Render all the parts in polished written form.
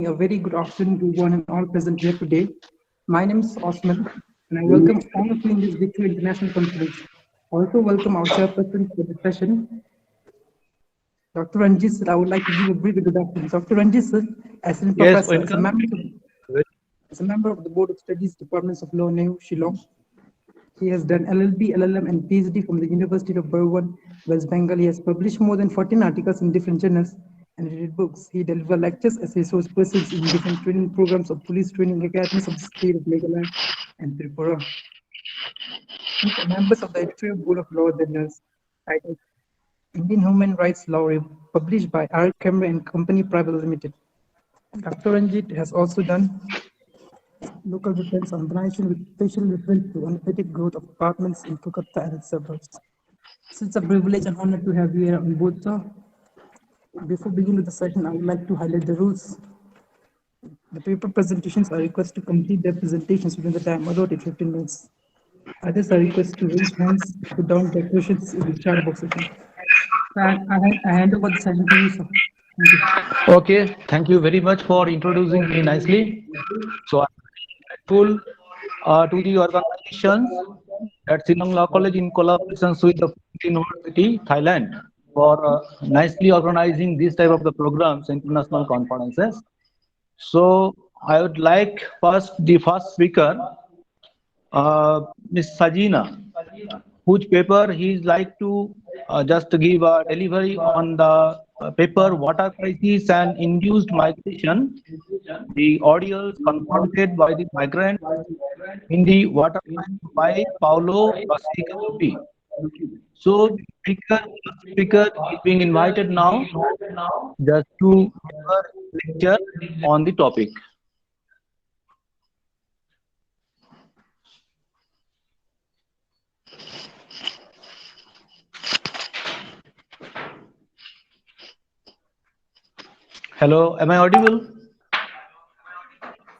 A very good afternoon to one and all present here today. My name is Osman, and I welcome all of you in this virtual international conference. Also welcome our chairperson for the session, Dr. Ranjit sir. I would like to give a brief introduction. Dr. Ranjit sir, as a Yes, professor, welcome. as a member of the Board of Studies Departments of Law, NEU, Shillong, he has done LLB, LLM, and PhD from the University of Burwan, West Bengal. He has published more than 14 articles in different journals and read books. He delivers lectures as resource persons in different training programs of police training academies of the state of Nagaland and Tripura. He is a member of the editorial board of Law Journals, titled Indian Human Rights Law, published by R. Kemre and Company Private Limited. Dr. Ranjit has also done local defense organization with special reference to unabated growth of apartments in Kolkata and its suburbs. It's a privilege and honor to have you here on board, sir. Before beginning the session, I would like to highlight the rules. The paper presentations are requested to complete their presentations within the time allotted 15 minutes. Others are requested to raise hands, put down their questions in the chat box section. I hand over the session to you, sir. Thank you. Okay, thank you very much for introducing me nicely. So I'm grateful to the organizations at Sinang Law College in collaboration with the University, Thailand, for nicely organizing this type of the programs, international conferences. So I would like the first speaker, Ms. Sajina, whose paper he is like to just give a delivery on the paper Water Crisis and Induced Migration, the audience confronted by the migrants in the water by Paulo Basigalupi. So the speaker is being invited now just to give a lecture on the topic. Hello, am I audible?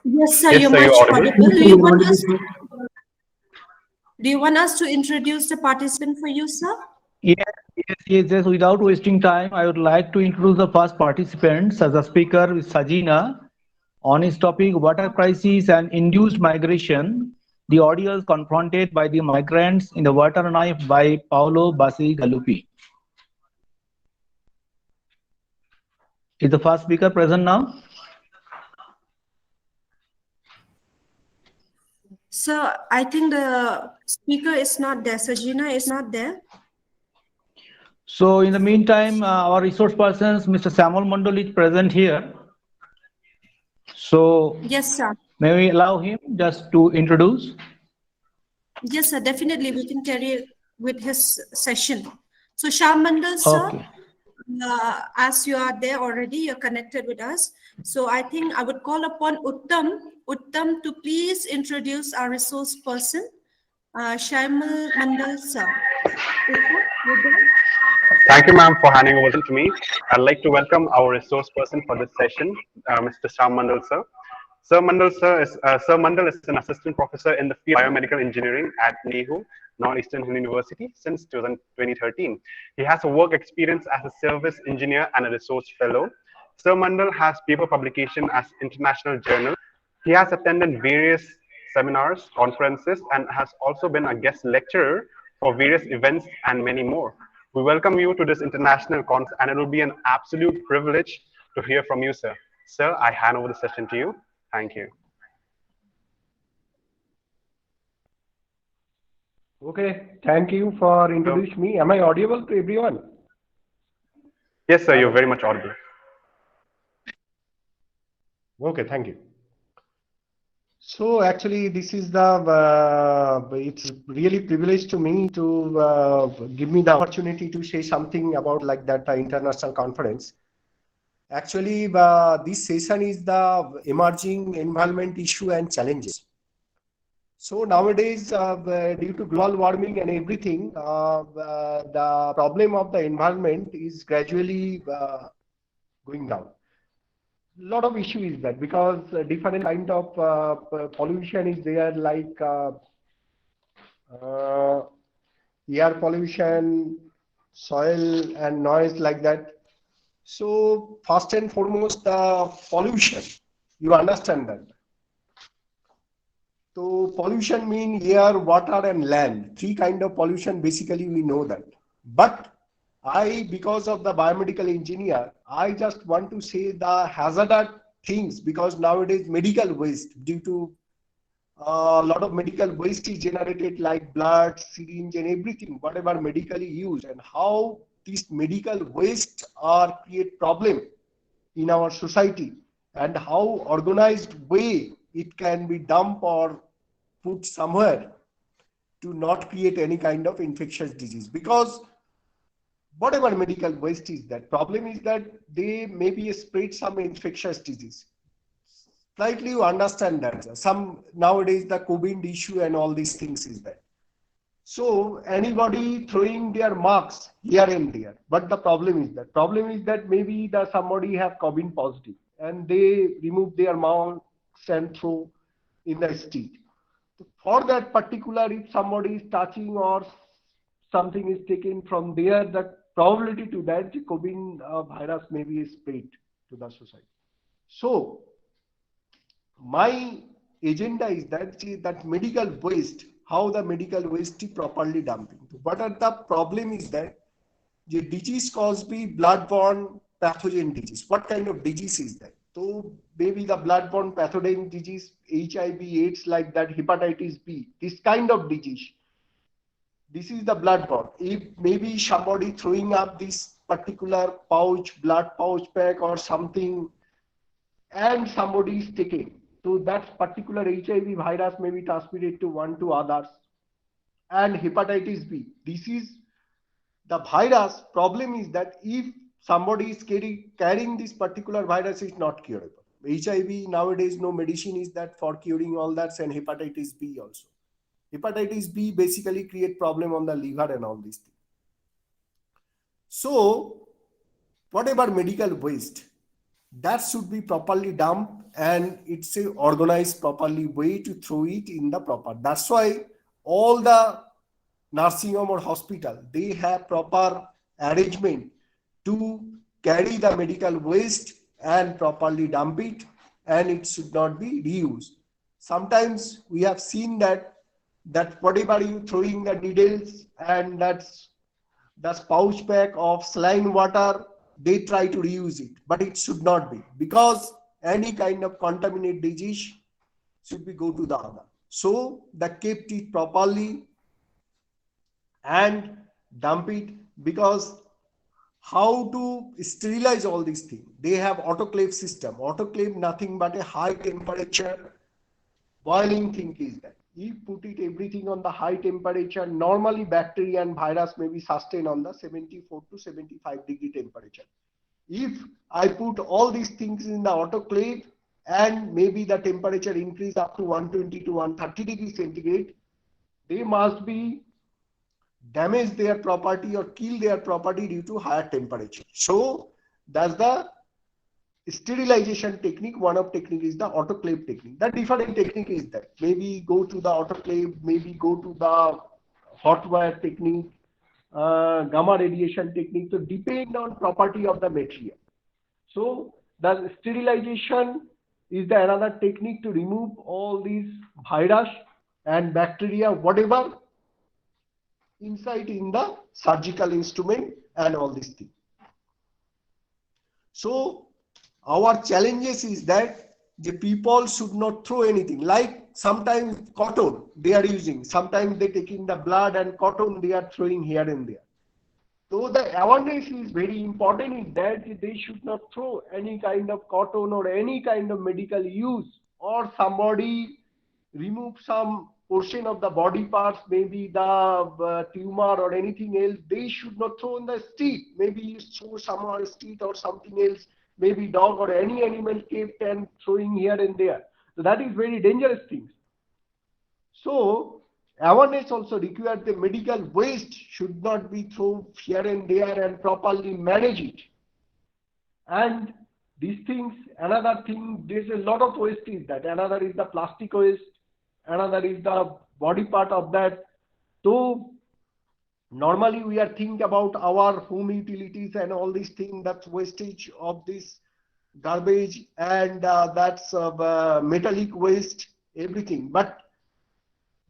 Yes, sir, Yes, you're sir, much you're audible. audible. Do you want us to introduce the participant for you, sir? Yes. Without wasting time, I would like to introduce the first participants as a speaker with Sajina on his topic water crisis and induced migration. The audience confronted by the migrants in the water knife by Paulo Basi Galupi. Is the first speaker present now? Sir, I think the speaker is not there. Sajina is not there. So in the meantime, our resource persons, Mr. Samuel Mondol is present here. So Yes, sir. may we allow him just to introduce? Yes, sir, definitely we can carry with his session. So Shyam Mandal, sir, Okay. as you are there already, you're connected with us. So I think I would call upon Uttam to please introduce our resource person, Shyam Mandal, sir. Uttam, you there? Thank you, ma'am, for handing over to me. I'd like to welcome our resource person for this session, Mr. Shyam Mandal, sir. Sir Mandal is an assistant professor in the field of biomedical engineering at NEHU, Northeastern University, since 2013. He has a work experience as a service engineer and a research fellow. Sir Mandal has paper publication as international journal. He has attended various seminars, conferences, and has also been a guest lecturer for various events and many more. We welcome you to this international conference, and it will be an absolute privilege to hear from you, sir. Sir, I hand over the session to you. Thank you. Okay, thank you for introducing me. Am I audible to everyone? Yes, sir, you're very much audible. Okay, thank you. So actually, this is it's really privilege to me to give me the opportunity to say something about like that international conference. Actually, this session is the emerging environment issue and challenges. So nowadays, due to global warming and everything, the problem of the environment is gradually going down. Lot of issue is that because different kind of pollution is there, like air pollution, soil and noise, like that. So first and foremost, the pollution. You understand that? So pollution mean air, water and land. Three kind of pollution basically we know that. But because of the biomedical engineer, I just want to say the hazardous things, because nowadays medical waste, due to a lot of medical waste is generated like blood, syringe and everything, whatever medically used, and how these medical waste are create problem in our society, and how organized way it can be dumped or put somewhere to not create any kind of infectious disease. Because whatever medical waste is, that problem is that they maybe spread some infectious disease. Slightly you understand that some nowadays the COVID issue and all these things is there. So anybody throwing their marks here and there, but the problem is that maybe the somebody have COVID positive and they remove their marks and throw in the street. For that particular, if somebody is touching or something is taken from there, the probability to that the COVID virus may be spread to the society. So my agenda is that medical waste, how the medical waste is properly dumping. But the problem is that the disease caused by blood-borne pathogen disease. What kind of disease is that? So maybe the blood-borne pathogen disease, HIV, AIDS, like that, hepatitis B, this kind of disease. This is the blood-borne. If maybe somebody throwing up this particular pouch, blood pouch pack or something, and somebody is taking, so that particular HIV virus may be transmitted to one to others. And hepatitis B, this is the virus. Problem is that if somebody is carrying this particular virus, is not curable. HIV nowadays no medicine is that for curing all that, and hepatitis B also. Hepatitis B basically create problem on the liver and all these things. So whatever medical waste, that should be properly dumped, and it's a organized properly way to throw it in the proper. That's why all the nursing home or hospital, they have proper arrangement to carry the medical waste and properly dump it, and it should not be reused. Sometimes we have seen that whatever you throwing the needles and that's pouch pack of saline water, they try to reuse it, but it should not be, because any kind of contaminated disease should be go to the other. So they kept it properly and dump it, because how to sterilize all these things? They have autoclave system. Autoclave nothing but a high temperature boiling thing is that. If put it everything on the high temperature, normally bacteria and virus may be sustained on the 74 to 75 degree temperature. If I put all these things in the autoclave and maybe the temperature increase up to 120 to 130 degrees centigrade, they must be damage their property or kill their property due to higher temperature. So that's the sterilization technique. One of technique is the autoclave technique. The different technique is that maybe go to the autoclave, maybe go to the hot wire technique, gamma radiation technique. So depend on property of the material. So the sterilization is the another technique to remove all these virus and bacteria, whatever inside in the surgical instrument and all these things. So our challenges is that the people should not throw anything, like sometimes cotton they are using, sometimes they taking the blood and cotton they are throwing here and there. So the awareness is very important in that they should not throw any kind of cotton or any kind of medical use, or somebody remove some portion of the body parts, maybe the tumor or anything else, they should not throw in the street. Maybe you throw somewhere street or something else, maybe dog or any animal kept and throwing here and there. So that is very dangerous things. So awareness also required. The medical waste should not be thrown here and there, and properly manage it. And these things, another thing, there's a lot of waste is that. Another is the plastic waste, another is the body part of that. So normally we are thinking about our home utilities and all these things, that's wastage of this garbage, and that's metallic waste, everything. But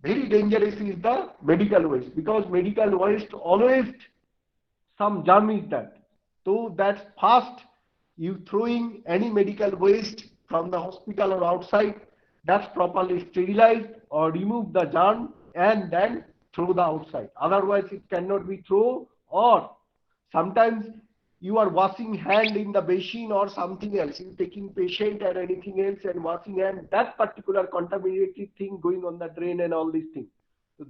very dangerous is the medical waste, because medical waste always some germ is that. So that's fast. You throwing any medical waste from the hospital or outside, that's properly sterilized or remove the germ and then throw the outside. Otherwise, it cannot be thrown. Or sometimes you are washing hand in the basin or something else. You taking patient and anything else and washing hand. That particular contaminated thing going on the drain and all these things.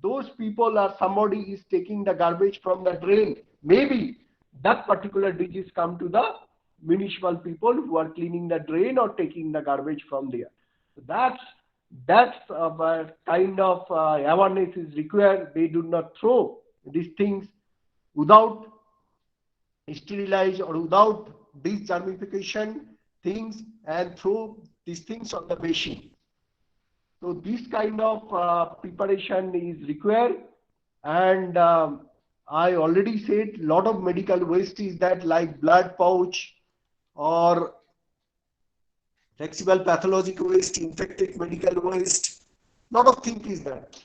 Those people are somebody is taking the garbage from the drain. Maybe that particular disease come to the municipal people who are cleaning the drain or taking the garbage from there. That's kind of awareness is required. They do not throw these things without sterilize or without these germification things and throw these things on the basin. So this kind of preparation is required, and I already said lot of medical waste is that, like blood pouch or flexible pathologic waste, infected medical waste, lot of things is that.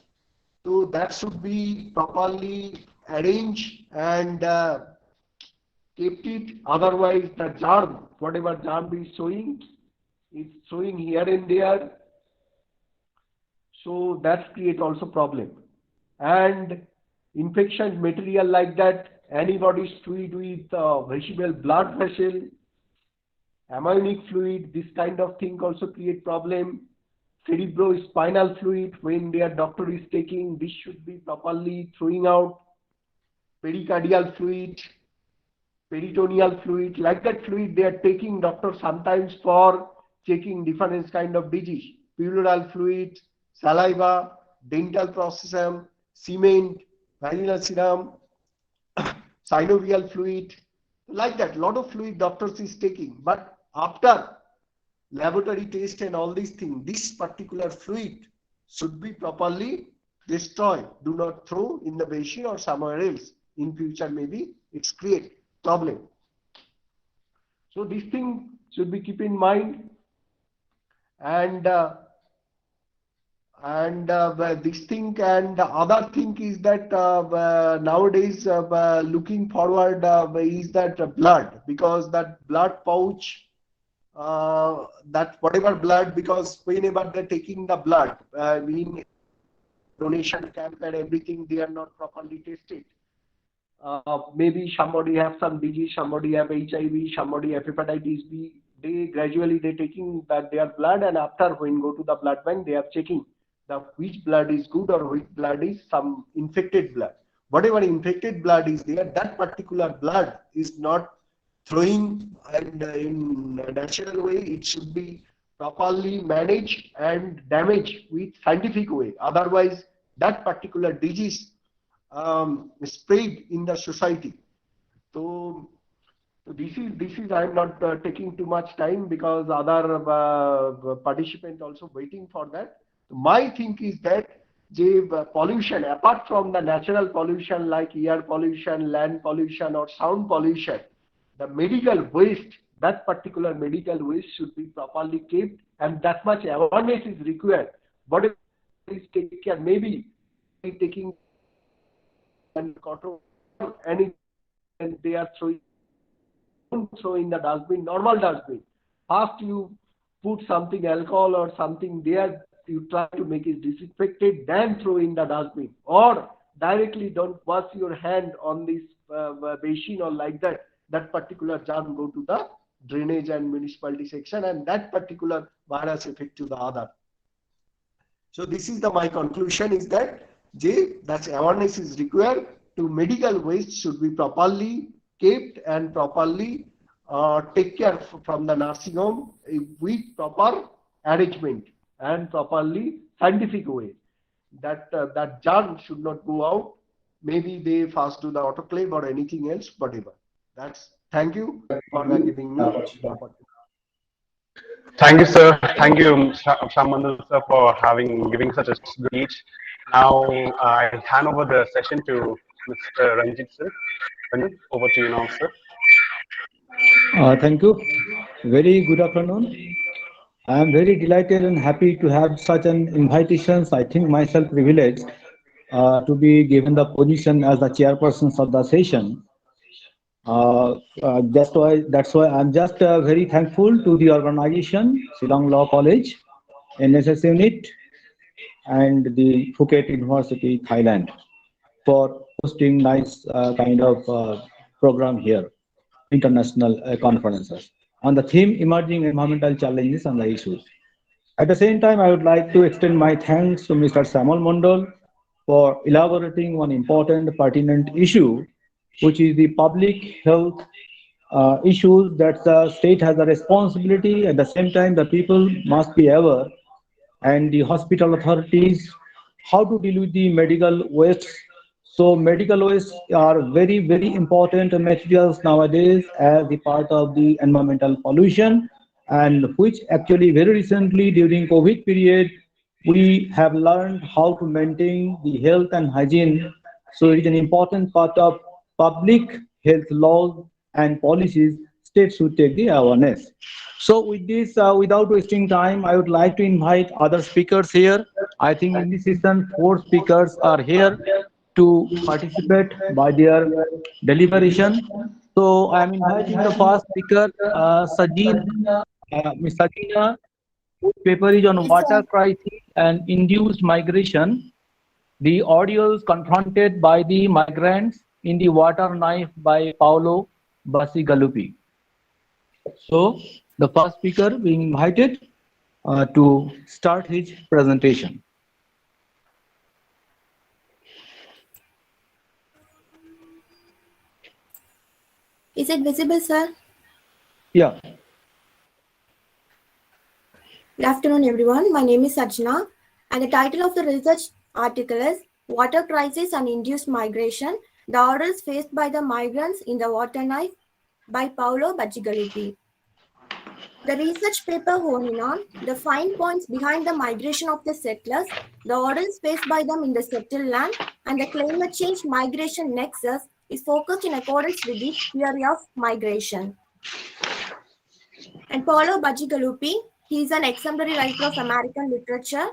So that should be properly arranged and kept it. Otherwise, the germ, whatever germ is showing, it's showing here and there. So that create also problem. And infection material like that, antibodies fluid with visible blood vessel, amniotic fluid, this kind of thing also create problem. Cerebrospinal fluid, when their doctor is taking, this should be properly throwing out. Pericardial fluid, peritoneal fluid, like that fluid they are taking, doctor sometimes for checking different kind of disease. Pleural fluid, saliva, dental processum, cement, vaginal serum, synovial fluid, like that. Lot of fluid doctors is taking, but after laboratory test and all these things, this particular fluid should be properly destroyed. Do not throw in the basin or somewhere else. In future, maybe it's create problem. So this thing should be keep in mind, and this thing and the other thing is that nowadays looking forward is that blood, because that blood pouch, that whatever blood, because whenever they're taking the blood in donation camp and everything, they are not properly tested. Maybe somebody have some disease, somebody have HIV, somebody have hepatitis B. They gradually they taking that their blood, and after when go to the blood bank, they are checking the which blood is good or which blood is some infected blood. Whatever infected blood is there, that particular blood is not throwing and in a natural way. It should be properly managed and damaged with scientific way. Otherwise, that particular disease spread in the society. So this is I'm not taking too much time, because other participants also waiting for that. My thing is that the pollution, apart from the natural pollution like air pollution, land pollution or sound pollution, the medical waste, that particular medical waste should be properly kept, and that much awareness is required. Whatever is taken care, maybe taking and cotton and they are throwing, don't throw in the dustbin, normal dustbin. First you put something alcohol or something there, you try to make it disinfected, then throw in the dustbin, or directly don't wash your hand on this basin or like that. That particular germ go to the drainage and municipality section, and that particular virus affect to the other. So this is my conclusion is that that awareness is required to medical waste should be properly kept and properly take care from the nursing home with proper arrangement and properly scientific way. That that germ should not go out. Maybe they first do the autoclave or anything else, whatever. That's thank you for giving me the opportunity. Thank you, sir. Thank you, Shamandal, sir, for giving such a good speech. Now I'll hand over the session to Mr. Ranjit, sir. Ranjit, over to you now, sir. Thank you. Very good afternoon. I am very delighted and happy to have such an invitation. I think myself privileged to be given the position as the chairperson of the session. That's why I'm just very thankful to the organization, Shillong Law College, NSS unit, and the Phuket University, Thailand, for hosting nice kind of program here, international conferences on the theme emerging environmental challenges and the issues. At the same time, I would like to extend my thanks to Mr. Samuel Mondal for elaborating one important pertinent issue, which is the public health issues that the state has a responsibility. At the same time, the people must be aware, and the hospital authorities how to deal with the medical waste. So medical waste are very, very important materials nowadays as the part of the environmental pollution, and which actually very recently during COVID period, we have learned how to maintain the health and hygiene. So it is an important part of public health laws and policies states should take the awareness. So with this, without wasting time, I would like to invite other speakers here. I think in this session, 4 speakers are here to participate by their deliberation. So I am inviting the first speaker, Ms. Sajina, whose paper is on Yes, water sir. crisis and induced migration, the audios confronted by the migrants in the water knife by Paolo Basigalupi. So the first speaker being invited to start his presentation. Is it visible, sir? Yeah. Good afternoon, everyone. My name is Sajna, and the title of the research article is Water Crisis and Induced Migration, the Orders Faced by the Migrants in the Water Knife by Paolo Bacigalupi. The research paper honing on the fine points behind the migration of the settlers, the orders faced by them in the settled land, and the climate change migration nexus is focused in accordance with the theory of migration. And Paolo Bacigalupi, he is an exemplary writer of American literature.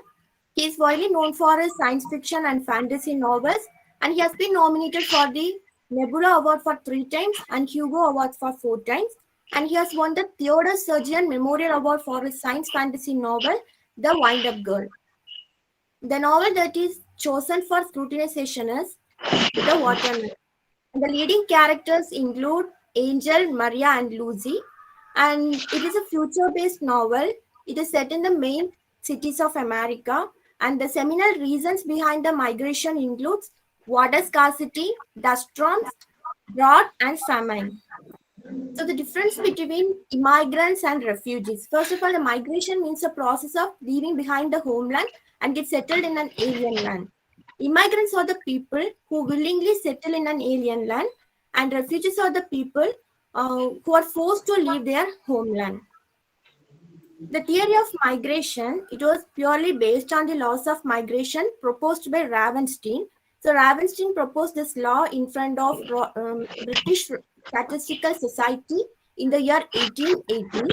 He is widely known for his science fiction and fantasy novels, and he has been nominated for the Nebula Award for 3 times and Hugo Award for 4 times. And he has won the Theodore Sturgeon Memorial Award for his science fantasy novel, The Wind-Up Girl. The novel that is chosen for scrutinization is The Water Knife. And the leading characters include Angel, Maria, and Lucy. And it is a future-based novel. It is set in the main cities of America. And the seminal reasons behind the migration includes water scarcity, dust storms, drought, and famine. So the difference between immigrants and refugees. First of all, the migration means a process of leaving behind the homeland and get settled in an alien land. Immigrants are the people who willingly settle in an alien land, and refugees are the people who are forced to leave their homeland. The theory of migration, it was purely based on the laws of migration proposed by Ravenstein. So Ravenstein proposed this law in front of British Statistical Society in the year 1880.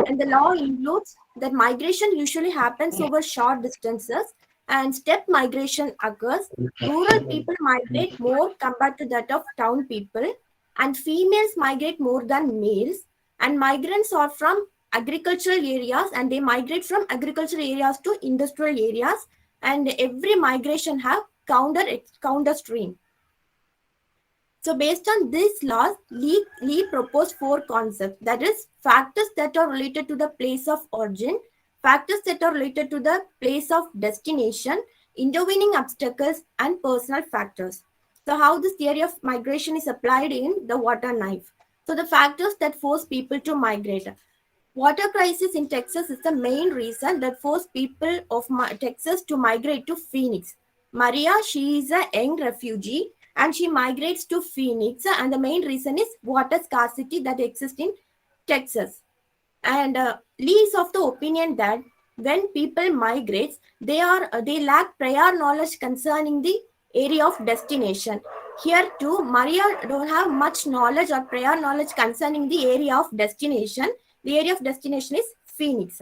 And the law includes that migration usually happens over short distances and step migration occurs. Rural people migrate more compared to that of town people, and females migrate more than males. And migrants are from agricultural areas, and they migrate from agricultural areas to industrial areas, and every migration have counter stream. So based on these laws, Lee proposed 4 concepts, that is factors that are related to the place of origin, factors that are related to the place of destination, intervening obstacles, and personal factors. So how this theory of migration is applied in the water knife. So the factors that force people to migrate. Water crisis in Texas is the main reason that forced people of Texas to migrate to Phoenix. Maria, she is a young refugee and she migrates to Phoenix, and the main reason is water scarcity that exists in Texas. And Lee is of the opinion that when people migrate, they lack prior knowledge concerning the area of destination. Here too, Maria don't have much knowledge or prior knowledge concerning the area of destination, The area of destination is Phoenix.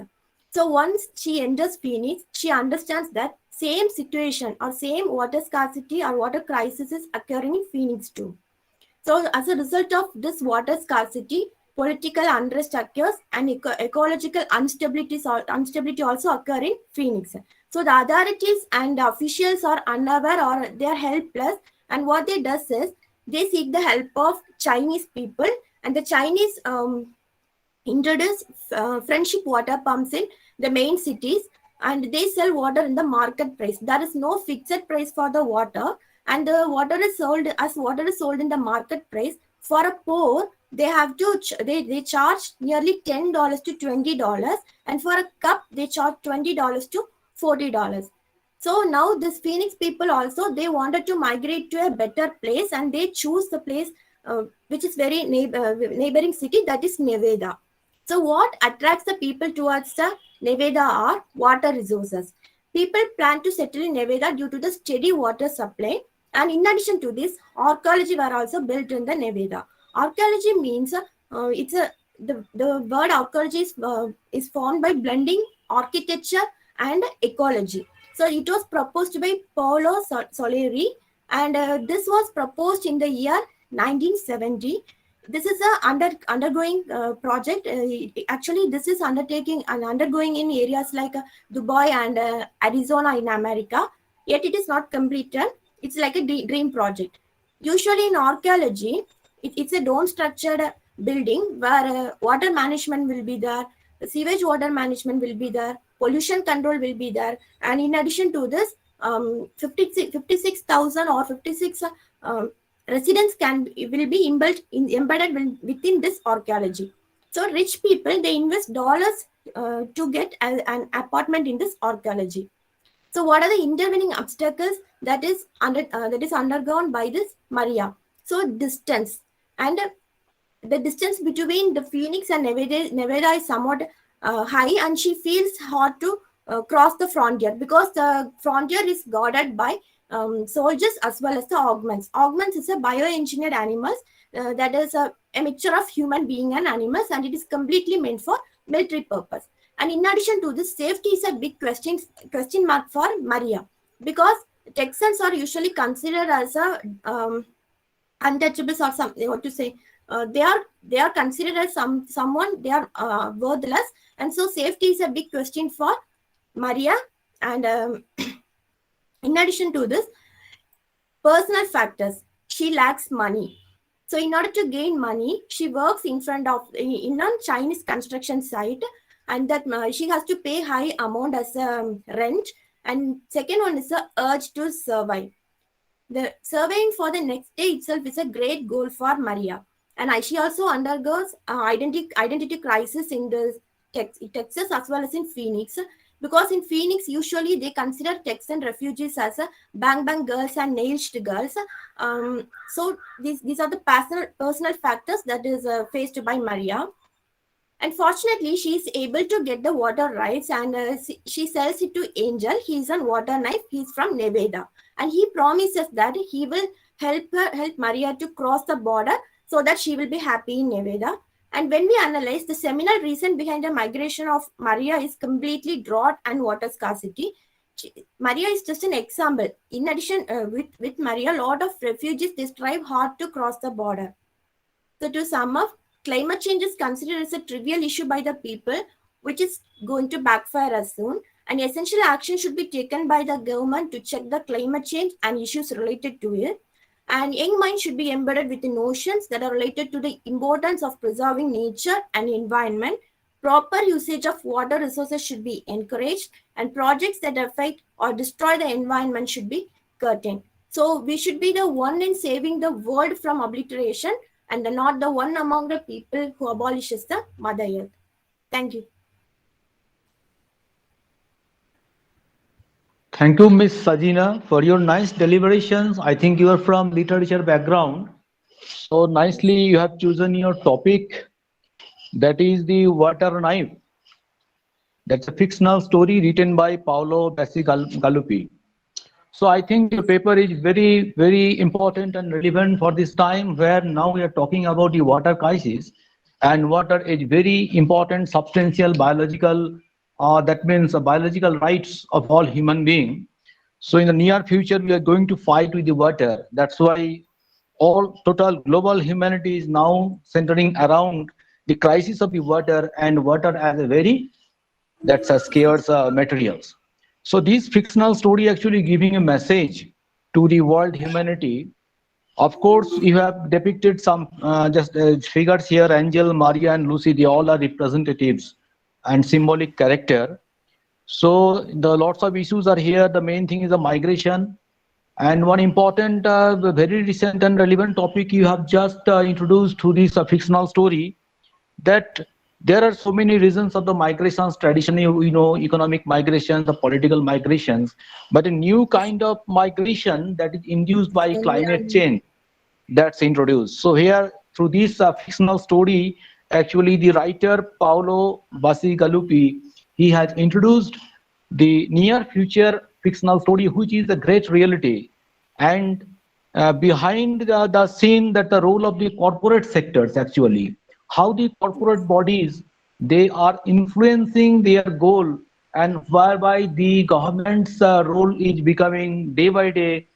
So once she enters Phoenix, she understands that same situation or same water scarcity or water crisis is occurring in Phoenix too. So as a result of this water scarcity, political unrest occurs and ecological instability also occur in Phoenix. So the authorities and the officials are unaware or they are helpless, and what they does is they seek the help of Chinese people, and the Chinese introduce friendship water pumps in the main cities, and they sell water in the market price. There is no fixed price for the water, and the water is sold in the market price. For a poor, they have to they charge nearly $10 to $20, and for a cup they charge $20 to $40. So now this Phoenix people also, they wanted to migrate to a better place, and they choose the place which is very neighboring city, that is Nevada. So what attracts the people towards the Nevada are water resources. People plan to settle in Nevada due to the steady water supply, and in addition to this, archaeology were also built in the Nevada. Archaeology means the word archaeology is formed by blending architecture and ecology. So it was proposed by Paolo Soleri, and this was proposed in the year 1970. This is a undergoing project. Actually, this is undergoing in areas like Dubai and Arizona in America. Yet it is not completed. It's like a dream project. Usually in archaeology, it's a dome structured building where water management will be there, sewage water management will be there, pollution control will be there, and in addition to this, 56,000 or 56 residents will be embedded within this archaeology. So rich people, they invest dollars to get an apartment in this archaeology. So what are the intervening obstacles that is undergone by this Maria? So distance, and the distance between the Phoenix and Nevada is somewhat high, and she feels hard to cross the frontier because the frontier is guarded by soldiers as well as the augments. Augments is a bioengineered animals that is a mixture of human being and animals, and it is completely meant for military purpose. And in addition to this, safety is a big question mark for Maria, because Texans are usually considered as a untouchables or something. What to say? They are considered as someone they are worthless, and so safety is a big question for Maria. And in addition to this, personal factors, she lacks money. So in order to gain money, she works in a Chinese construction site, and that she has to pay high amount as rent. And second one is the urge to survive. The surveying for the next day itself is a great goal for Maria. And she also undergoes identity crisis in the Texas as well as in Phoenix, because in Phoenix usually they consider Texan refugees as bang girls and nailed girls. So these are the personal factors that is faced by Maria. And fortunately, she is able to get the water rights, and she sells it to Angel. He's a water knife. He's from Nevada, and he promises that he will help Maria to cross the border so that she will be happy in Nevada. And when we analyze, the seminal reason behind the migration of Maria is completely drought and water scarcity. Maria is just an example. In addition, with Maria, a lot of refugees, they strive hard to cross the border. So to sum up, climate change is considered as a trivial issue by the people, which is going to backfire us soon. And essential action should be taken by the government to check the climate change and issues related to it. And young minds should be embedded with the notions that are related to the importance of preserving nature and environment. Proper usage of water resources should be encouraged, and projects that affect or destroy the environment should be curtailed. So we should be the one in saving the world from obliteration, and not the one among the people who abolishes the Mother Earth. Thank you. Thank you, Miss Sajina, for your nice deliberations. I think you are from literature background. So nicely you have chosen your topic, that is the water knife. That's a fictional story written by Paolo Bacigalupi. So I think your paper is very, very important and relevant for this time, where now we are talking about the water crisis. and water is very important, substantial biological, that means biological rights of all human being. So in the near future, we are going to fight with the water. That's why all total global humanity is now centering around the crisis of the water and water as a very that's a scarce materials. So this fictional story actually giving a message to the world humanity. Of course, you have depicted some just figures here, Angel, Maria, and Lucy. They all are representatives and symbolic character. So the lots of issues are here. The main thing is the migration. And one important, very recent and relevant topic you have just introduced to this fictional story, that there are so many reasons of the migrations. Traditionally, we know economic migrations, the political migrations, but a new kind of migration that is induced by climate change that's introduced. So here, through this fictional story, actually the writer Paolo Bacigalupi, he has introduced the near future fictional story, which is a great reality. And behind the scene, that the role of the corporate sectors, actually how the corporate bodies, they are influencing their goal, and whereby the government's role is becoming day by day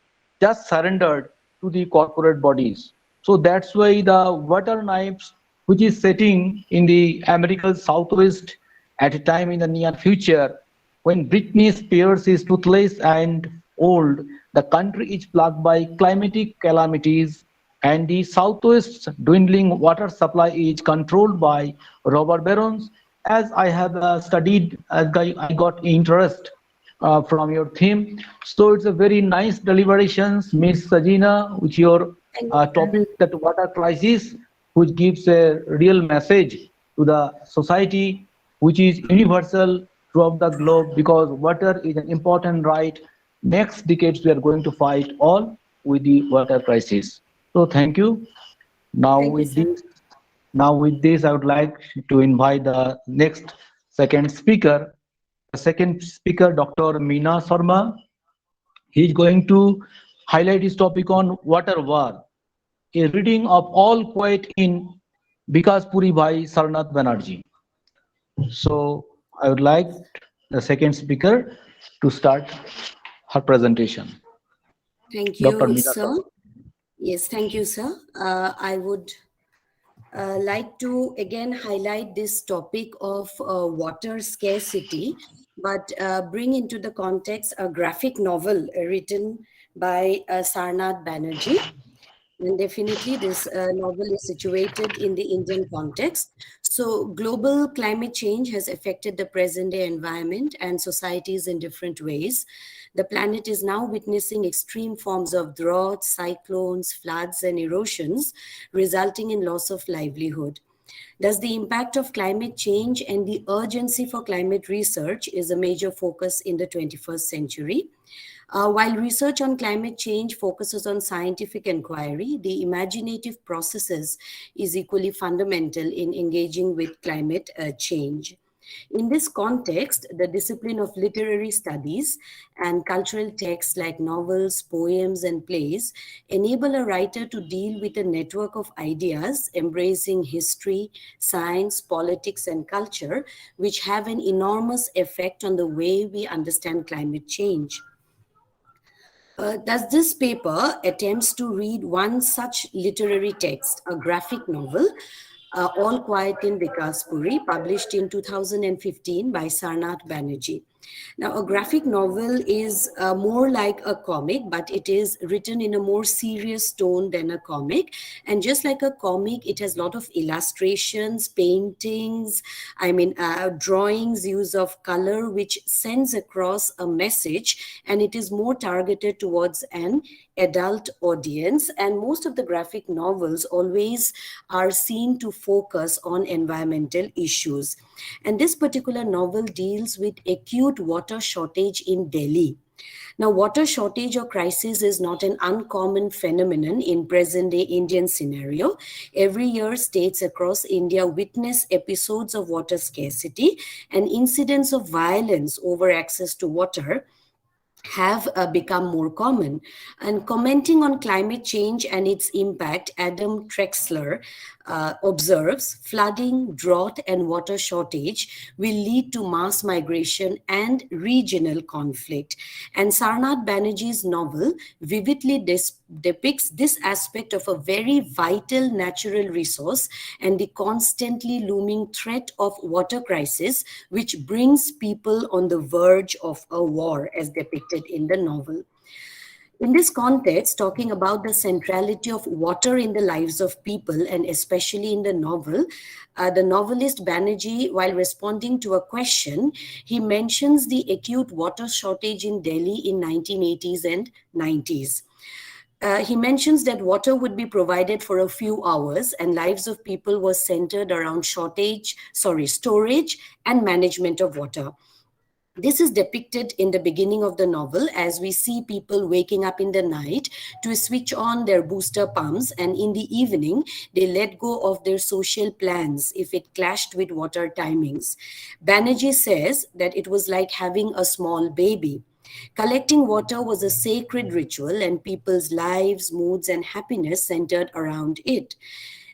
just surrendered to the corporate bodies. So that's why the water knives, which is setting in the American Southwest at a time in the near future, when Britney Spears is toothless and old, the country is plagued by climatic calamities, and the Southwest's dwindling water supply is controlled by robber barons. As I have studied, as I got interest from your theme. So it's a very nice deliberations, Miss Sajina, with your topic, that water crisis, which gives a real message to the society, which is universal throughout the globe, because water is an important right. Next decades, we are going to fight all with the water crisis. So thank you. Now Thank you, with sir. this, I would like to invite the next second speaker. The second speaker, Dr. Meena Sharma. He is going to highlight his topic on water war, a reading of All Quiet in Bikaspuri by Sarnath Banerjee. So I would like the second speaker to start her presentation. Thank Dr. you, Meena sir. Sharma. Yes, thank you, sir. I would like to again highlight this topic of water scarcity, but bring into the context a graphic novel written by Sarnath Banerjee. And definitely, this novel is situated in the Indian context. So, global climate change has affected the present day environment and societies in different ways. The planet is now witnessing extreme forms of droughts, cyclones, floods, and erosions, resulting in loss of livelihood. Thus, the impact of climate change and the urgency for climate research is a major focus in the 21st century. While research on climate change focuses on scientific inquiry, the imaginative processes is equally fundamental in engaging with climate change. In this context, the discipline of literary studies and cultural texts like novels, poems, and plays enable a writer to deal with a network of ideas embracing history, science, politics, and culture, which have an enormous effect on the way we understand climate change. Thus, this paper attempts to read one such literary text, a graphic novel, All Quiet in Bikaspuri, published in 2015 by Sarnath Banerjee. Now, a graphic novel is more like a comic, but it is written in a more serious tone than a comic. And just like a comic, it has a lot of illustrations, paintings, drawings, use of color, which sends across a message, and it is more targeted towards an adult audience. And most of the graphic novels always are seen to focus on environmental issues. And this particular novel deals with acute water shortage in Delhi. Now, water shortage or crisis is not an uncommon phenomenon in present-day Indian scenario. Every year, states across India witness episodes of water scarcity and incidents of violence over access to water, have become more common. And commenting on climate change and its impact, Adam Trexler observes flooding, drought, and water shortage will lead to mass migration and regional conflict. And Sarnath Banerjee's novel vividly depicts this aspect of a very vital natural resource and the constantly looming threat of water crisis, which brings people on the verge of a war, as depicted in the novel. In this context, talking about the centrality of water in the lives of people, and especially in the novel, the novelist Banerjee, while responding to a question, he mentions the acute water shortage in Delhi in 1980s and 90s. He mentions that water would be provided for a few hours and lives of people was centered around storage and management of water. This is depicted in the beginning of the novel as we see people waking up in the night to switch on their booster pumps, and in the evening they let go of their social plans if it clashed with water timings. Banerjee says that it was like having a small baby. Collecting water was a sacred ritual, and people's lives, moods, and happiness centered around it.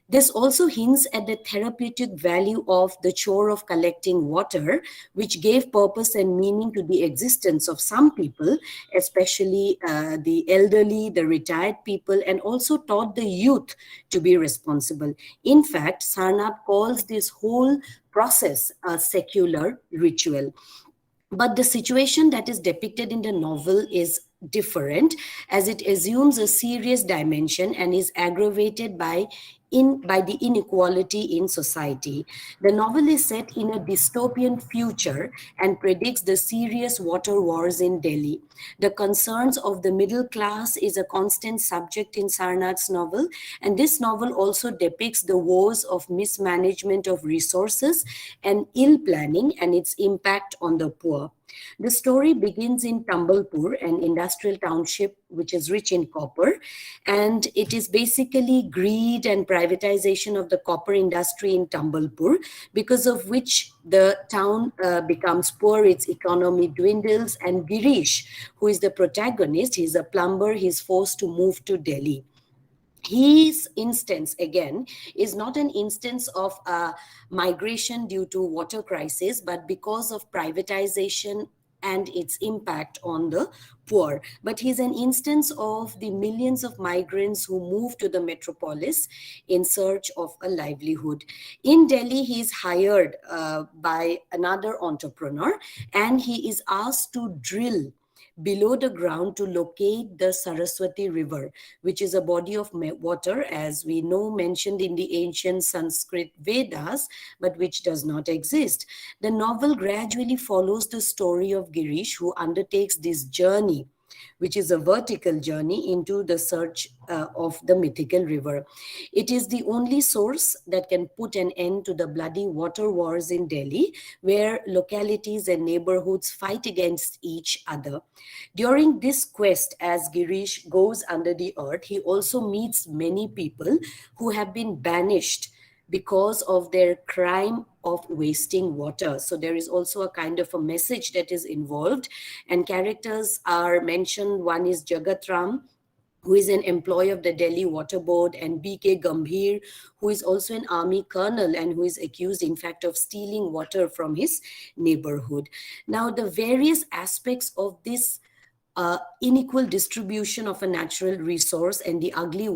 This also hints at the therapeutic value of the chore of collecting water, which gave purpose and meaning to the existence of some people, especially the elderly, the retired people, and also taught the youth to be responsible. In fact, Sarnath calls this whole process a secular ritual. But the situation that is depicted in the novel is different, as it assumes a serious dimension and is aggravated by the inequality in society. The novel is set in a dystopian future and predicts the serious water wars in Delhi. The concerns of the middle class is a constant subject in Sarnath's novel, and this novel also depicts the woes of mismanagement of resources and ill planning and its impact on the poor. The story begins in Tambalpur, an industrial township which is rich in copper, and it is basically greed and privatization of the copper industry in Tambalpur, because of which the town becomes poor, its economy dwindles, and Girish, who is the protagonist, he's a plumber, he's forced to move to Delhi. His instance, again, is not an instance of migration due to water crisis, but because of privatization and its impact on the poor. But he's an instance of the millions of migrants who move to the metropolis in search of a livelihood. In Delhi, he's hired by another entrepreneur, and he is asked to drill below the ground to locate the Saraswati River, which is a body of water, as we know, mentioned in the ancient Sanskrit Vedas, but which does not exist. The novel gradually follows the story of Girish, who undertakes this journey, which is a vertical journey into the search of the mythical river. It is the only source that can put an end to the bloody water wars in Delhi, where localities and neighborhoods fight against each other. During this quest, as Girish goes under the earth, he also meets many people who have been banished because of their crime of wasting water. So there is also a kind of a message that is involved, and characters are mentioned. One is Jagat Ram, who is an employee of the Delhi Water Board, and B.K. Gambhir, who is also an army colonel and who is accused, in fact, of stealing water from his neighborhood. Now, the various aspects of this unequal distribution of a natural resource and the ugly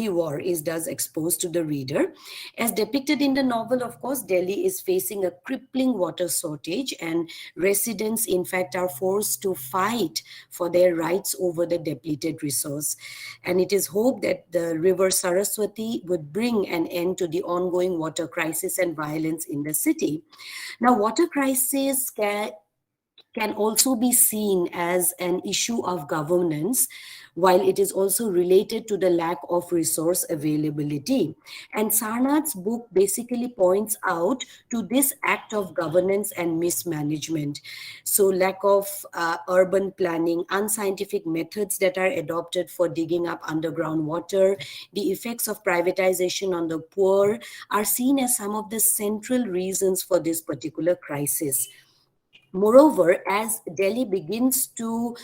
war is thus exposed to the reader. As depicted in the novel, of course, Delhi is facing a crippling water shortage, and residents, in fact, are forced to fight for their rights over the depleted resource. And it is hoped that the river Saraswati would bring an end to the ongoing water crisis and violence in the city. Now, water crisis can also be seen as an issue of governance, while it is also related to the lack of resource availability. And Sarnath's book basically points out to this act of governance and mismanagement. So lack of urban planning, unscientific methods that are adopted for digging up underground water, the effects of privatization on the poor are seen as some of the central reasons for this particular crisis. Moreover, as Delhi begins to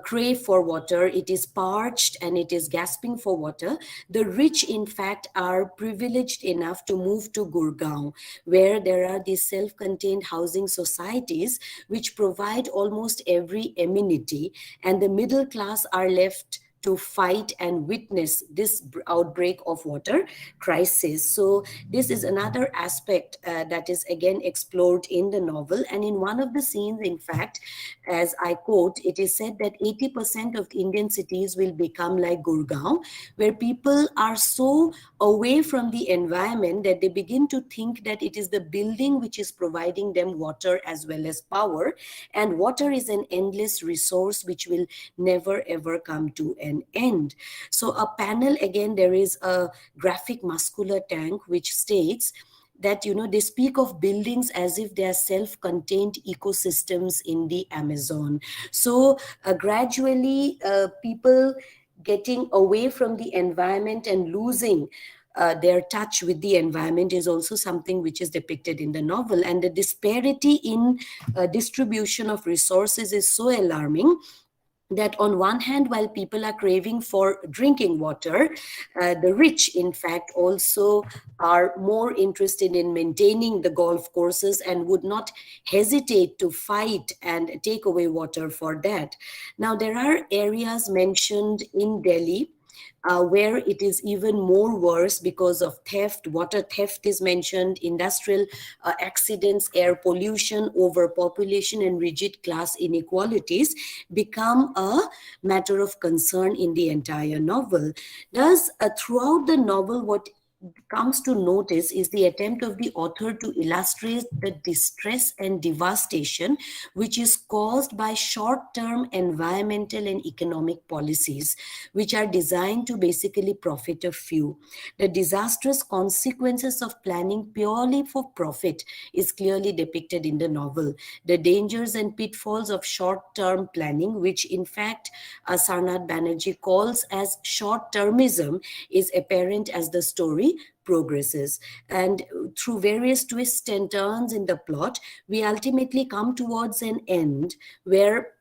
crave for water, it is parched and it is gasping for water. The rich, in fact, are privileged enough to move to Gurgaon, where there are these self-contained housing societies which provide almost every amenity, and the middle class are left to fight and witness this outbreak of water crisis. So this is another aspect that is again explored in the novel. And in one of the scenes, in fact, as I quote, it is said that 80% of Indian cities will become like Gurgaon, where people are so away from the environment that they begin to think that it is the building which is providing them water as well as power. And water is an endless resource which will never ever come to an end. So a panel, again, there is a graphic muscular tank which states that, you know, they speak of buildings as if they are self-contained ecosystems in the Amazon. So gradually people getting away from the environment and losing their touch with the environment is also something which is depicted in the novel. And the disparity in distribution of resources is so alarming that on one hand, while people are craving for drinking water, the rich, in fact, also are more interested in maintaining the golf courses and would not hesitate to fight and take away water for that. Now, there are areas mentioned in Delhi where it is even more worse because of theft. Water theft is mentioned, industrial accidents, air pollution, overpopulation, and rigid class inequalities become a matter of concern in the entire novel. Thus, throughout the novel, what comes to notice is the attempt of the author to illustrate the distress and devastation which is caused by short-term environmental and economic policies which are designed to basically profit a few. The disastrous consequences of planning purely for profit is clearly depicted in the novel. The dangers and pitfalls of short-term planning, which in fact Sarnath Banerjee calls as short-termism, is apparent as the story progresses. And through various twists and turns in the plot, we ultimately come towards an end where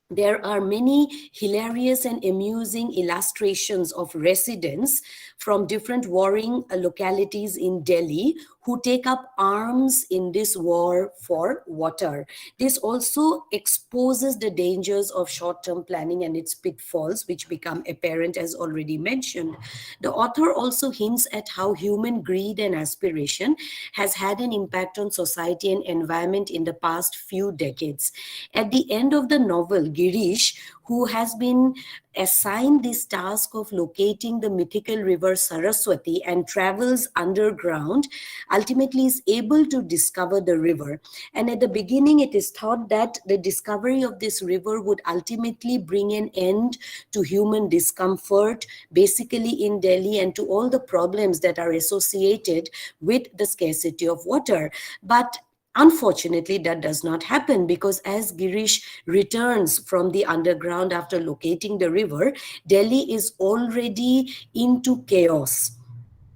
there are many hilarious and amusing illustrations of residents from different warring localities in Delhi who take up arms in this war for water. This also exposes the dangers of short-term planning and its pitfalls, which become apparent as already mentioned. The author also hints at how human greed and aspiration has had an impact on society and environment in the past few decades. At the end of the novel, Girish, who has been assigned this task of locating the mythical river Saraswati and travels underground, ultimately is able to discover the river. And at the beginning, it is thought that the discovery of this river would ultimately bring an end to human discomfort, basically in Delhi, and to all the problems that are associated with the scarcity of water. But unfortunately, that does not happen because as Girish returns from the underground after locating the river, Delhi is already into chaos.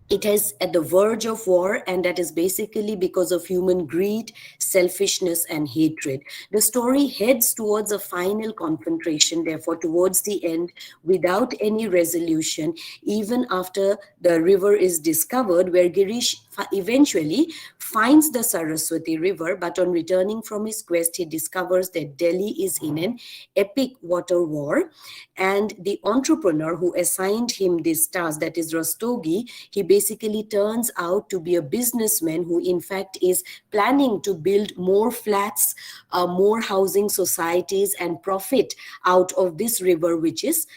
It is at the verge of war, and that is basically because of human greed, selfishness, and hatred. The story heads towards a final confrontation, therefore, towards the end, without any resolution, even after the river is discovered, where Girish eventually finds the Saraswati River, but on returning from his quest, he discovers that Delhi is in an epic water war. And the entrepreneur who assigned him this task, that is Rastogi, he basically turns out to be a businessman who in fact is planning to build more flats, more housing societies, and profit out of this river, which is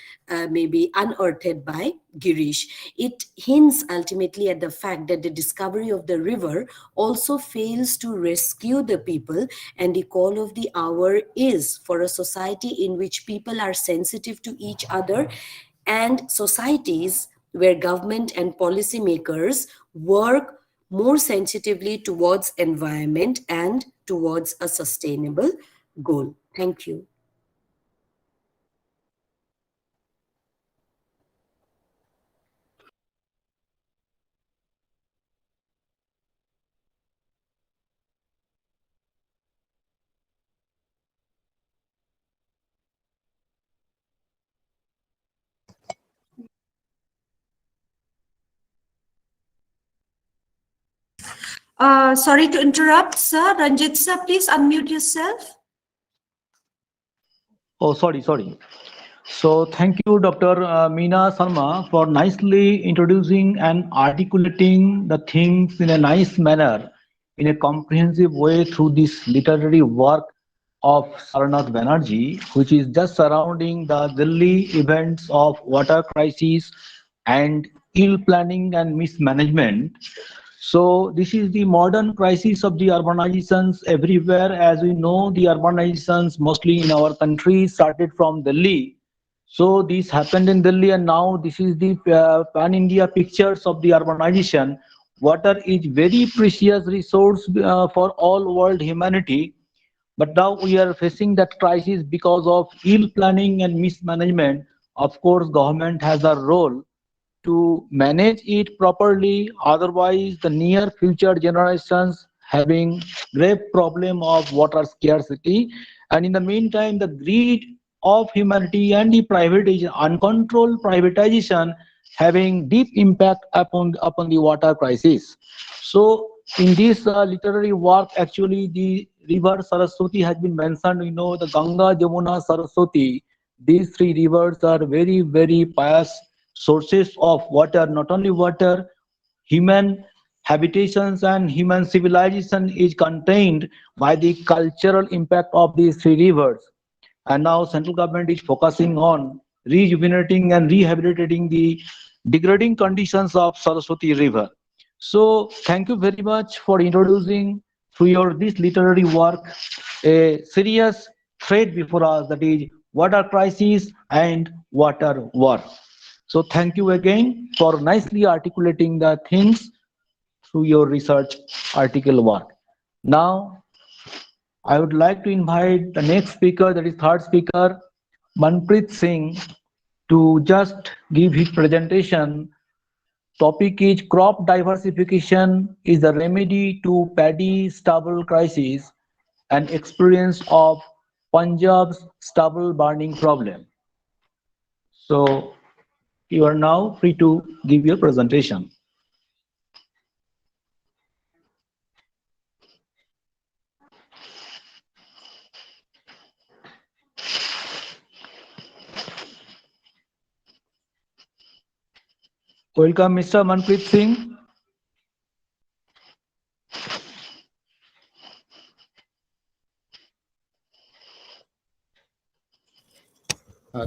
maybe unearthed by Girish. It hints ultimately at the fact that the discovery of the river also fails to rescue the people, and the call of the hour is for a society in which people are sensitive to each other, and societies where government and policymakers work more sensitively towards environment and towards a sustainable goal. Thank you. Sorry to interrupt, sir. Ranjit sir, please unmute yourself. Oh, sorry. So thank you, Dr. Meena Sharma, for nicely introducing and articulating the things in a nice manner, in a comprehensive way through this literary work of Sarnath Banerjee, which is just surrounding the Delhi events of water crisis and ill planning and mismanagement. So this is the modern crisis of the urbanizations everywhere. As we know, the urbanizations mostly in our country started from Delhi. So this happened in Delhi, and now this is the pan-India pictures of the urbanization. Water is very precious resource for all world humanity. But now we are facing that crisis because of ill planning and mismanagement. Of course, government has a role to manage it properly, otherwise the near future generations having grave problem of water scarcity. And in the meantime, the greed of humanity and the privatization, uncontrolled privatization, having deep impact upon the water crisis. So in this literary work, actually the river Saraswati has been mentioned. You know, the Ganga, Jamuna, Saraswati, these three rivers are very pious sources of water. Not only water, human habitations and human civilization is contained by the cultural impact of these three rivers. And now central government is focusing on rejuvenating and rehabilitating the degrading conditions of Saraswati River. So thank you very much for introducing through your this literary work a serious threat before us, that is water crisis and water war. So thank you again for nicely articulating the things through your research article work. Now I would like to invite the next speaker, that is third speaker, Manpreet Singh, to just give his presentation. Topic is crop diversification is the remedy to paddy stubble crisis and experience of Punjab's stubble burning problem. So you are now free to give your presentation. Welcome, Mr. Manpreet Singh.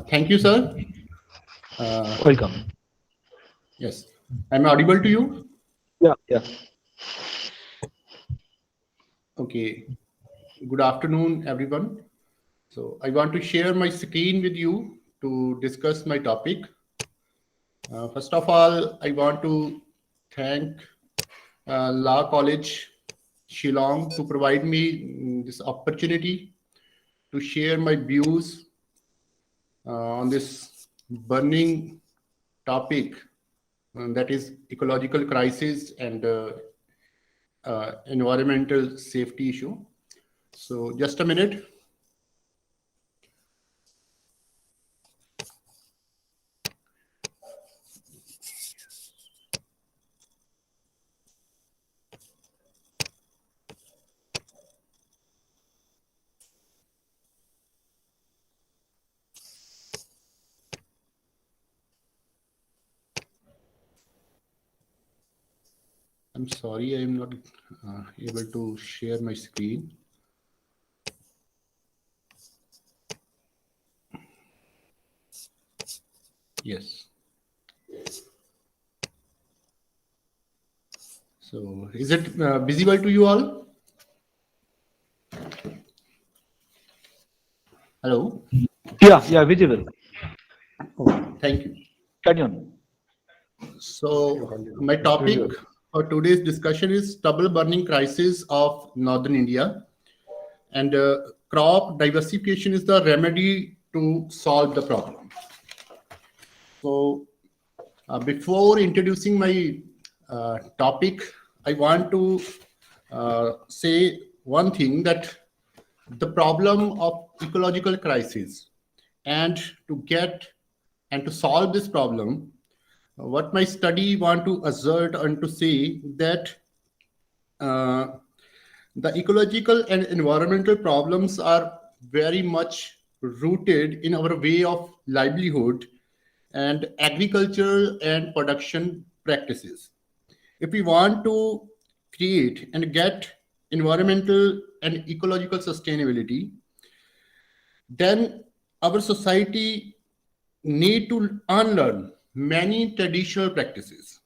Thank you, sir. Welcome. Yes. Am I audible to you? Yeah. Okay. Good afternoon, everyone. So I want to share my screen with you to discuss my topic. First of all, I want to thank Law College, Shillong, to provide me this opportunity to share my views on this burning topic, that is ecological crisis and environmental safety issue. So just a minute. I'm sorry, I am not able to share my screen. Yes. So is it visible to you all? Hello? Yeah, visible. Thank you. Carry on. So my topic for today's discussion is stubble burning crisis of northern India, and crop diversification is the remedy to solve the problem. So before introducing my topic, I want to say one thing, that the problem of ecological crisis, and to solve this problem, what my study want to assert and to say that the ecological and environmental problems are very much rooted in our way of livelihood and agricultural and production practices. If we want to create and get environmental and ecological sustainability, then our society need to unlearn many traditional practices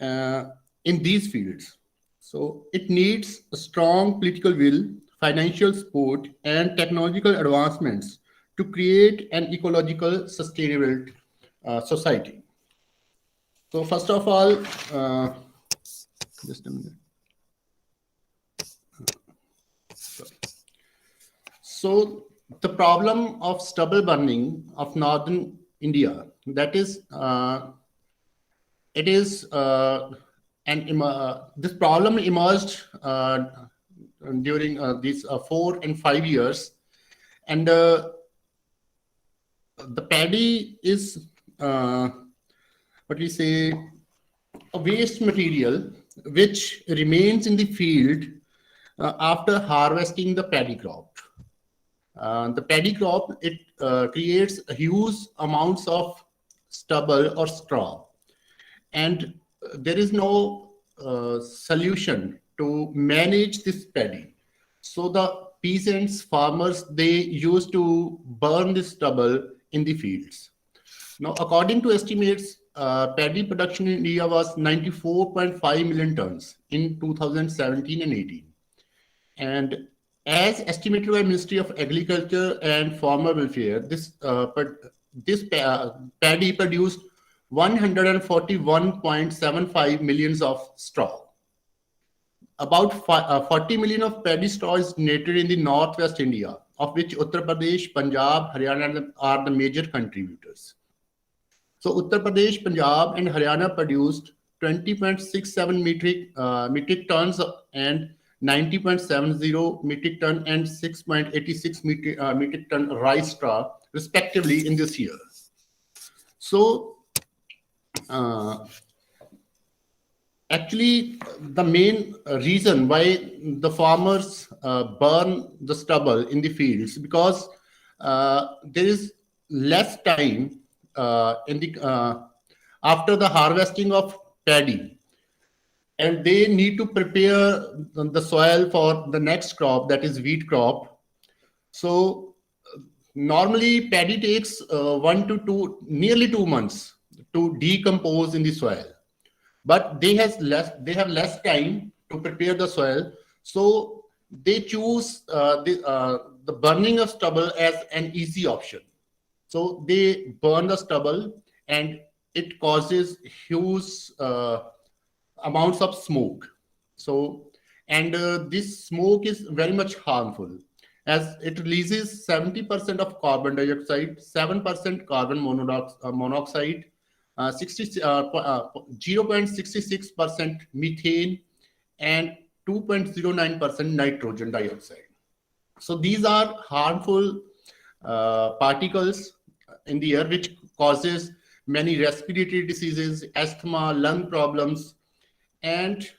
in these fields. So it needs a strong political will, financial support, and technological advancements to create an ecological sustainable society. So first of all, just a minute. Sorry. So the problem of stubble burning of northern India, that is, this problem emerged during these 4 and 5 years, and the paddy is what we say a waste material which remains in the field after harvesting the paddy crop. The paddy crop, it creates huge amounts of stubble or straw, and there is no solution to manage this paddy. So the peasants, farmers, they used to burn this stubble in the fields. Now, according to estimates, paddy production in India was 94.5 million tons in 2017 and 18. And as estimated by Ministry of Agriculture and Farmer Welfare, this paddy produced 141.75 millions of straw. About 40 million of paddy straw is donated in the northwest India, of which Uttar Pradesh, Punjab, Haryana are the major contributors. So Uttar Pradesh, Punjab, and Haryana produced 20.67 metric tons and 90.70 metric ton and 6.86 metric ton rice straw, respectively, in this year. So, actually, the main reason why the farmers burn the stubble in the fields, because there is less time after the harvesting of paddy, and they need to prepare the soil for the next crop, that is wheat crop. So normally paddy takes 1 to nearly 2 months to decompose in the soil, but they have less time to prepare the soil, so they choose the burning of stubble as an easy option. So they burn the stubble, and it causes huge amounts of smoke. So, and this smoke is very much harmful, as it releases 70% of carbon dioxide, 7% carbon monoxide, 0.66% methane, and 2.09% nitrogen dioxide. So these are harmful particles in the air, which causes many respiratory diseases, asthma, lung problems. And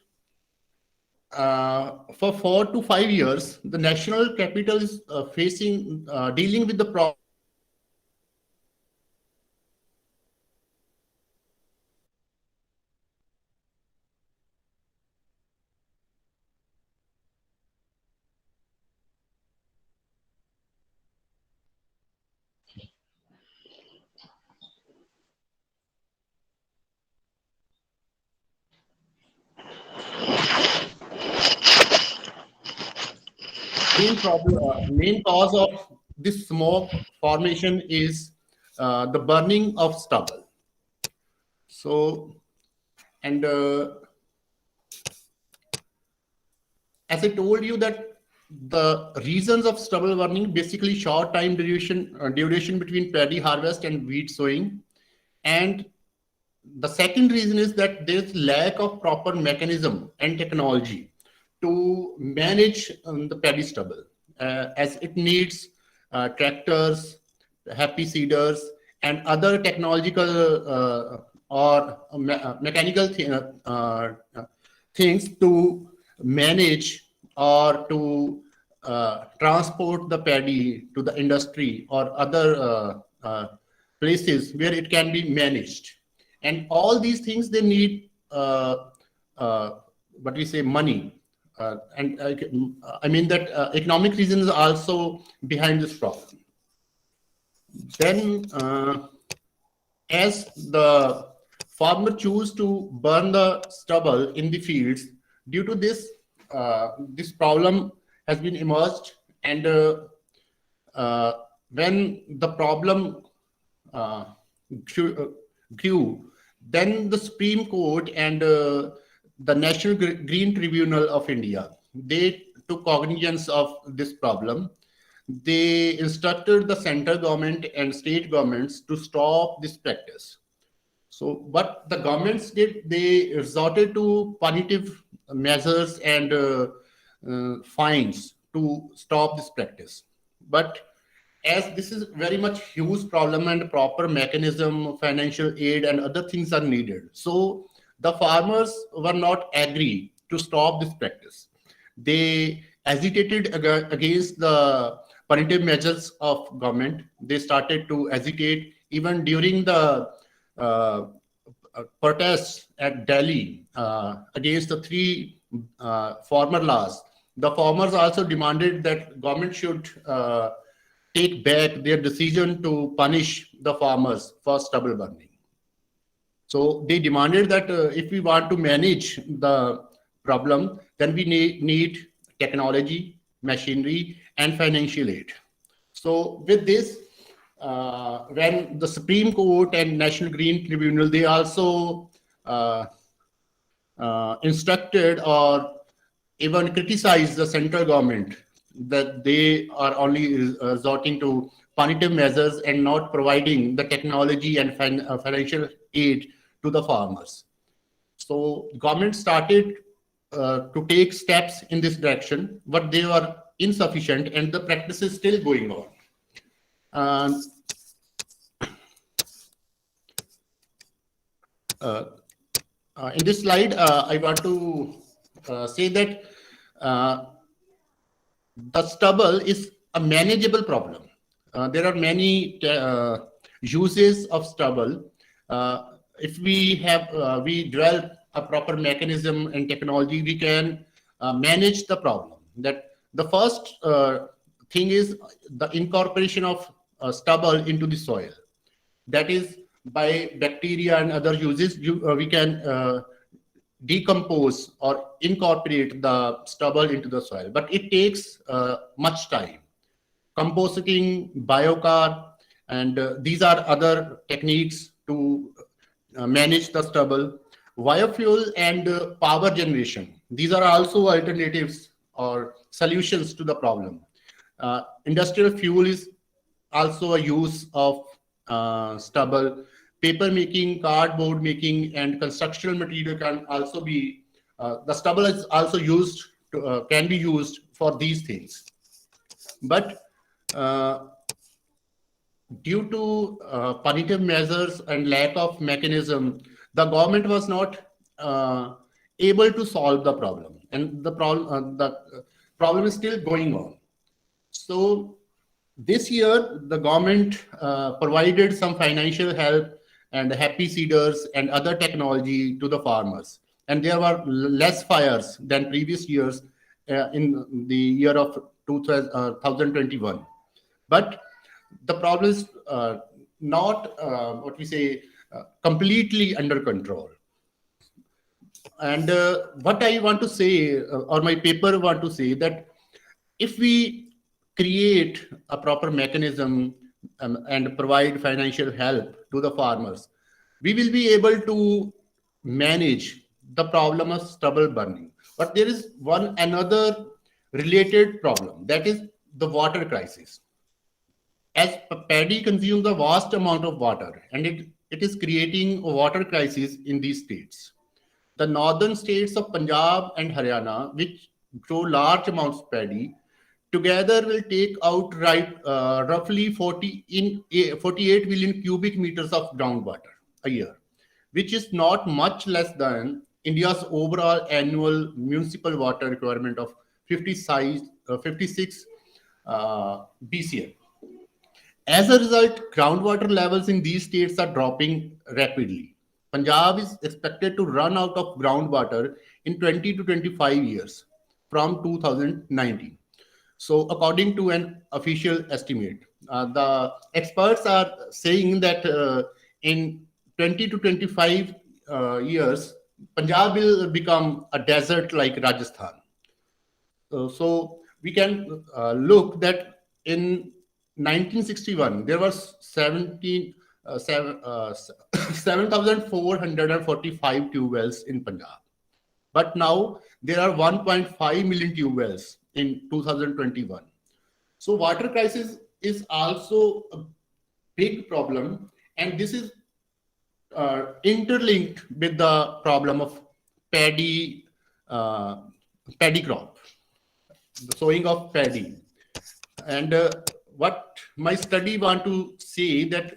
for 4 to 5 years, the national capital is dealing with the problem. Main cause of this smoke formation is the burning of stubble. So, and as I told you, that the reasons of stubble burning, basically short time duration between paddy harvest and wheat sowing, and the second reason is that there's lack of proper mechanism and technology to manage the paddy stubble, as it needs tractors, happy seeders, and other technological or mechanical things to manage or to transport the paddy to the industry or other places where it can be managed. And all these things, they need what we say, money. And I mean that economic reasons are also behind this problem. Then as the farmer choose to burn the stubble in the fields, due to this, this problem has been emerged. And when the problem grew, then the Supreme Court and the National Green Tribunal of India, they took cognizance of this problem. They instructed the central government and state governments to stop this practice. So what the governments did, they resorted to punitive measures and fines to stop this practice. But as this is very much huge problem and proper mechanism, financial aid and other things are needed. So the farmers were not agree to stop this practice. They agitated against the punitive measures of government. They started to agitate even during the protests at Delhi against the three farmer laws. The farmers also demanded that government should take back their decision to punish the farmers for stubble burning. So they demanded that if we want to manage the problem, then we need technology, machinery, and financial aid. So with this, when the Supreme Court and National Green Tribunal, they also instructed or even criticized the central government that they are only resorting to punitive measures and not providing the technology and financial aid to the farmers. So government started to take steps in this direction, but they were insufficient and the practice is still going on. In this slide, I want to say that the stubble is a manageable problem. There are many uses of stubble. If we have, we develop a proper mechanism and technology, we can manage the problem. That the first thing is the incorporation of stubble into the soil. That is by bacteria and other uses, we can decompose or incorporate the stubble into the soil, but it takes much time. Compositing, biochar, and these are other techniques to manage the stubble. Biofuel and power generation, these are also alternatives or solutions to the problem. Industrial fuel is also a use of stubble. Paper making, cardboard making, and constructional material can also be, the stubble is also used, to, can be used for these things. But due to punitive measures and lack of mechanism, the government was not able to solve the problem. And the problem is still going on. So this year, the government provided some financial help and happy seeders and other technology to the farmers. And there were less fires than previous years in the year of 2021. But the problem is not, what we say, completely under control. And what I want to say, or my paper want to say, that if we create a proper mechanism and provide financial help to the farmers, we will be able to manage the problem of stubble burning. But there is another related problem, that is the water crisis. As paddy consumes a vast amount of water, and it is creating a water crisis in these states. The northern states of Punjab and Haryana, which grow large amounts of paddy, together will take out roughly 48 million cubic meters of groundwater a year, which is not much less than India's overall annual municipal water requirement of 56 BCM. As a result, groundwater levels in these states are dropping rapidly. Punjab is expected to run out of groundwater in 20 to 25 years from 2019. So, according to an official estimate, the experts are saying that in 20 to 25 years, Punjab will become a desert like Rajasthan. So we can look that in 1961 there was 7,445 tube wells in Punjab, but now there are 1.5 million tube wells in 2021. So water crisis is also a big problem, and this is interlinked with the problem of paddy crop, the sowing of paddy. And what my study want to say that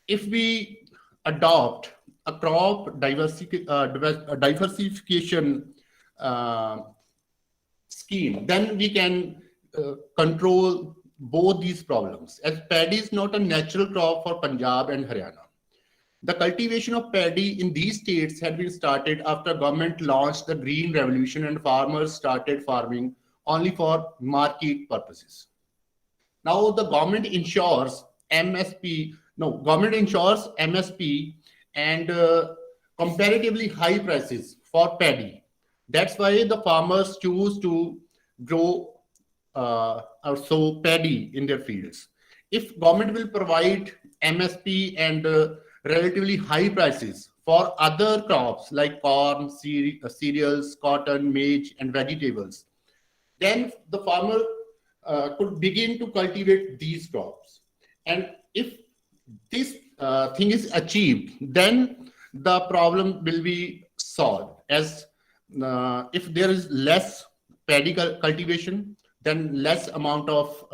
if we adopt a crop diversification scheme, then we can control both these problems, as paddy is not a natural crop for Punjab and Haryana. The cultivation of paddy in these states had been started after government launched the Green Revolution and farmers started farming only for market purposes. Now the government ensures MSP and comparatively high prices for paddy. That's why the farmers choose to grow or sow paddy in their fields. If government will provide MSP and relatively high prices for other crops like corn, cereals, cotton, maize, and vegetables, then the farmer could begin to cultivate these crops. And if this thing is achieved, then the problem will be solved. As if there is less paddy cultivation, then less amount of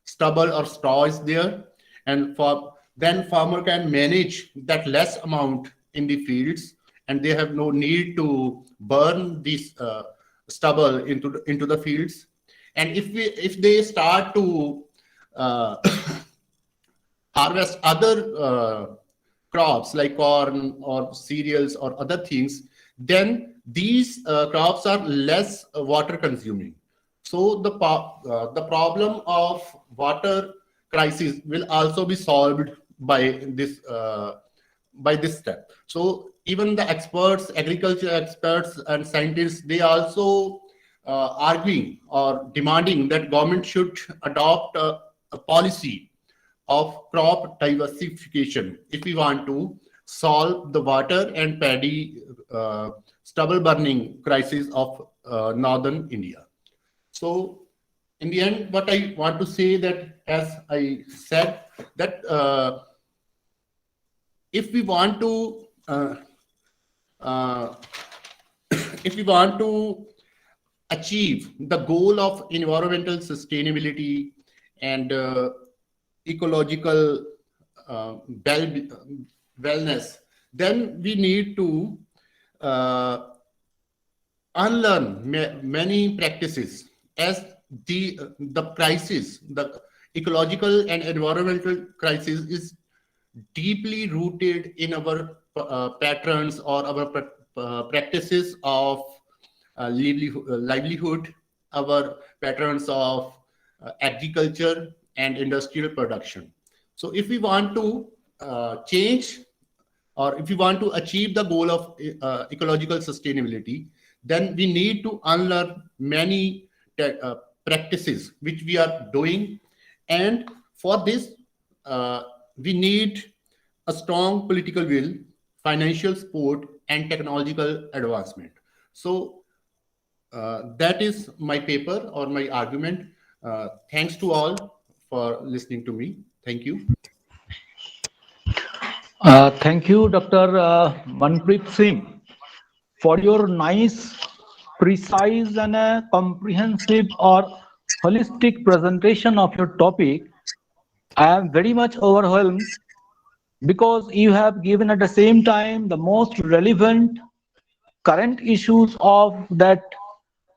stubble or straw is there, and then farmer can manage that less amount in the fields, and they have no need to burn this stubble into the fields. And if they start to harvest other crops like corn or cereals or other things, then these crops are less water consuming. So the problem of water crisis will also be solved by this step. So even the experts, agriculture experts and scientists, they also arguing or demanding that government should adopt a policy of crop diversification if we want to solve the water and paddy stubble burning crisis of northern India. So in the end, what I want to say that, as I said, that if we want to achieve the goal of environmental sustainability and ecological wellness, then we need to unlearn many practices, as the crisis, the ecological and environmental crisis is deeply rooted in our patterns or our practices of livelihood, our patterns of agriculture and industrial production. So if we want to change, or if we want to achieve the goal of ecological sustainability, then we need to unlearn many practices which we are doing. And for this, we need a strong political will, financial support, and technological advancement. So that is my paper or my argument. Thanks to all for listening to me. Thank you. Thank you, Dr. Manpreet Singh, for your nice, precise, and comprehensive or holistic presentation of your topic. I am very much overwhelmed because you have given at the same time the most relevant current issues of that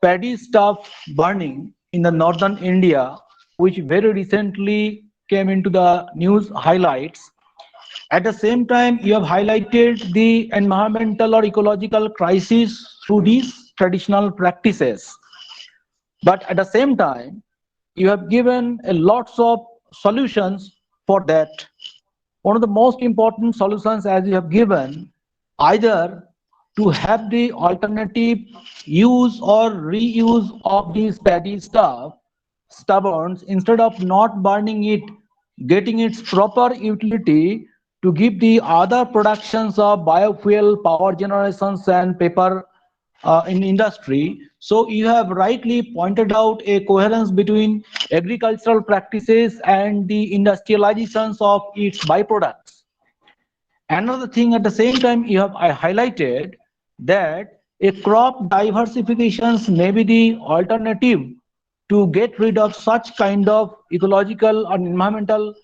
paddy stuff burning in the northern India, which very recently came into the news highlights. At the same time, you have highlighted the environmental or ecological crisis through these traditional practices. But at the same time, you have given a lots of solutions for that. One of the most important solutions as you have given, either to have the alternative use or reuse of these paddy stubborns, instead of not burning it, getting its proper utility to give the other productions of biofuel, power generations and paper in industry. So you have rightly pointed out a coherence between agricultural practices and the industrializations of its byproducts. Another thing at the same time you have highlighted that a crop diversifications may be the alternative to get rid of such kind of ecological and environmental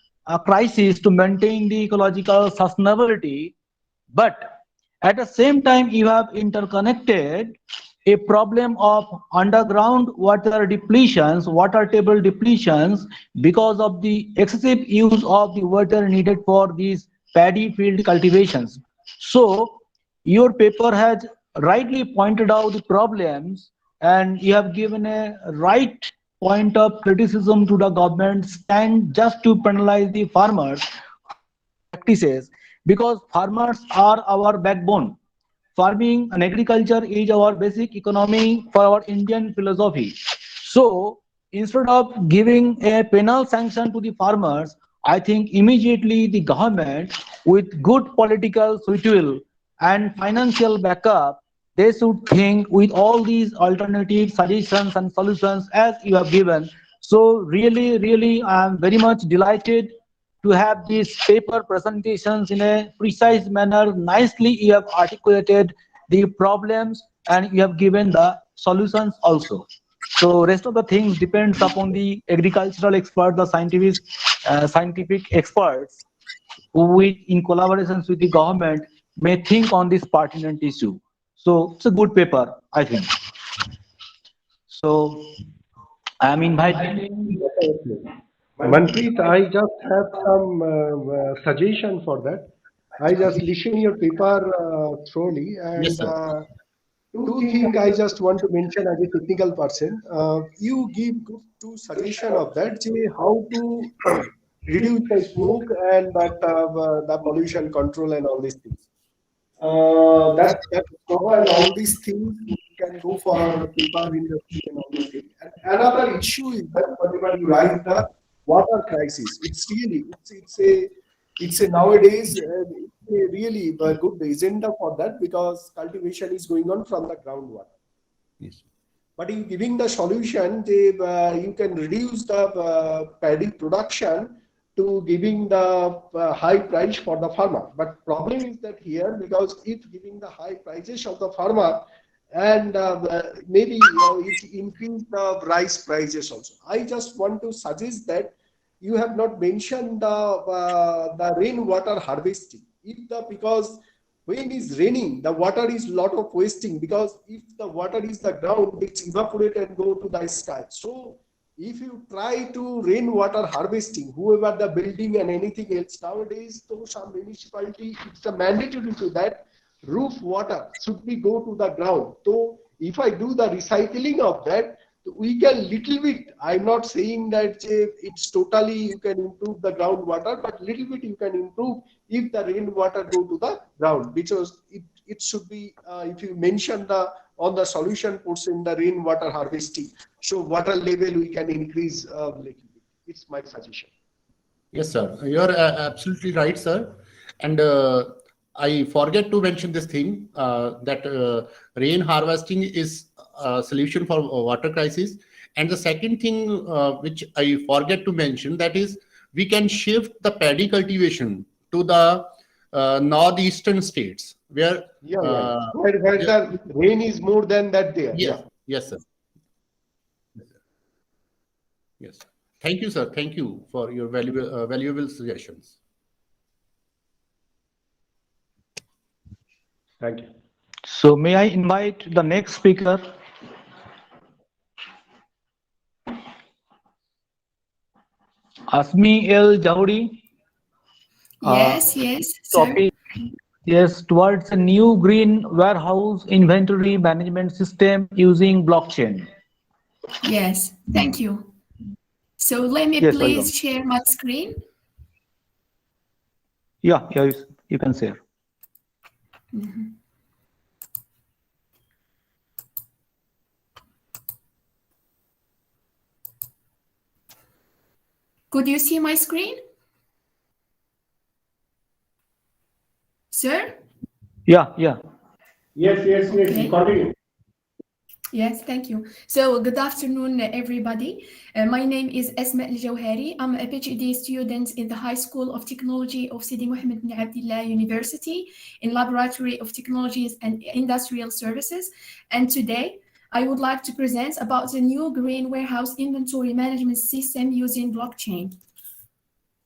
crisis to maintain the ecological sustainability. But at the same time, you have interconnected a problem of underground water depletions, water table depletions, because of the excessive use of the water needed for these paddy field cultivations. So your paper has rightly pointed out the problems, and you have given a right point of criticism to the government stand just to penalize the farmers practices, because farmers are our backbone. Farming and agriculture is our basic economy for our Indian philosophy. So instead of giving a penal sanction to the farmers, I think immediately the government, with good political goodwill and financial backup, they should think with all these alternative suggestions and solutions as you have given. So really, I am very much delighted to have these paper presentations in a precise manner. Nicely, you have articulated the problems and you have given the solutions also. So rest of the things depends upon the agricultural expert, the scientific experts, who in collaborations with the government may think on this pertinent issue. So it's a good paper, I think. So I am inviting. Manpreet, I just have some suggestion for that. I just listen your paper thoroughly, Yes, and sir. two things I just want to mention as a technical person. You give good two suggestion of that, say how to reduce the smoke and the pollution control and all these things. That's how, and all these things can go for paper industry and all these things. And another issue is that whenever you rise the water crisis, it's really it's a nowadays it's a really good agenda for that, because cultivation is going on from the groundwater. Yes. But in giving the solution, you can reduce the paddy production to giving the high price for the farmer. But problem is that here, because if giving the high prices of the farmer, and maybe it increase the rice prices also. I just want to suggest that you have not mentioned the rainwater harvesting. If the because when it's raining, the water is lot of wasting, because if the water is the ground, it's evaporate and go to the sky. So if you try to rainwater harvesting, whoever the building and anything else nowadays, so some municipality, it's a mandatory to that roof water should be go to the ground. So if I do the recycling of that, we can little bit, I'm not saying that it's totally you can improve the groundwater, but little bit you can improve if the rainwater go to the ground, because it should be, if you mention the on the solution portion, the rainwater harvesting, so water level we can increase a little bit. It's my suggestion. Yes, sir. You're absolutely right, sir. And I forget to mention this thing that rain harvesting is a solution for water crisis. And the second thing which I forget to mention, that is we can shift the paddy cultivation to the northeastern states where Where the rain is more than that there. Yes, yes, sir. Yes. Thank you, sir. Thank you for your valuable suggestions. Thank you. So may I invite the next speaker? Asmi El Jahuri. Yes, yes, sir. Topic, yes, towards a new green warehouse inventory management system using blockchain. Yes, thank you. So let me Yes, please welcome. share my screen. Yeah, you can share. Mhm. Could you see my screen? Sir? Yeah. Yes, Okay. continue. Yes, thank you. So good afternoon, everybody. My name is Esma El Jawhari. I'm a PhD student in the High School of Technology of Sidi Mohammed bin Abdullah University in Laboratory of Technologies and Industrial Services. And today, I would like to present about the new green warehouse inventory management system using blockchain.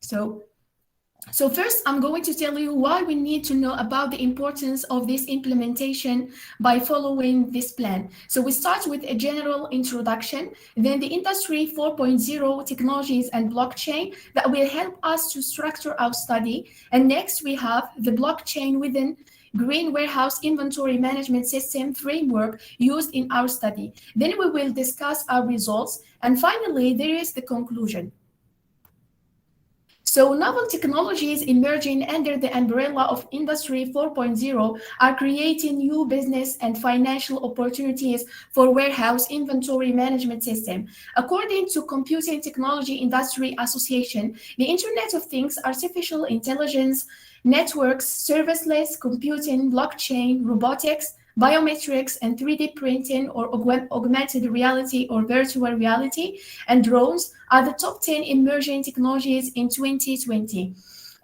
So first, I'm going to tell you why we need to know about the importance of this implementation by following this plan. So we start with a general introduction, then the Industry 4.0 technologies and blockchain that will help us to structure our study. And next, we have the blockchain within Green Warehouse Inventory Management System framework used in our study. Then we will discuss our results. And finally, there is the conclusion. So novel technologies emerging under the umbrella of Industry 4.0 are creating new business and financial opportunities for warehouse inventory management system. According to Computing Technology Industry Association, the Internet of Things, artificial intelligence, networks, serviceless computing, blockchain, robotics, biometrics, and 3D printing or augmented reality or virtual reality, and drones are the top 10 emerging technologies in 2020.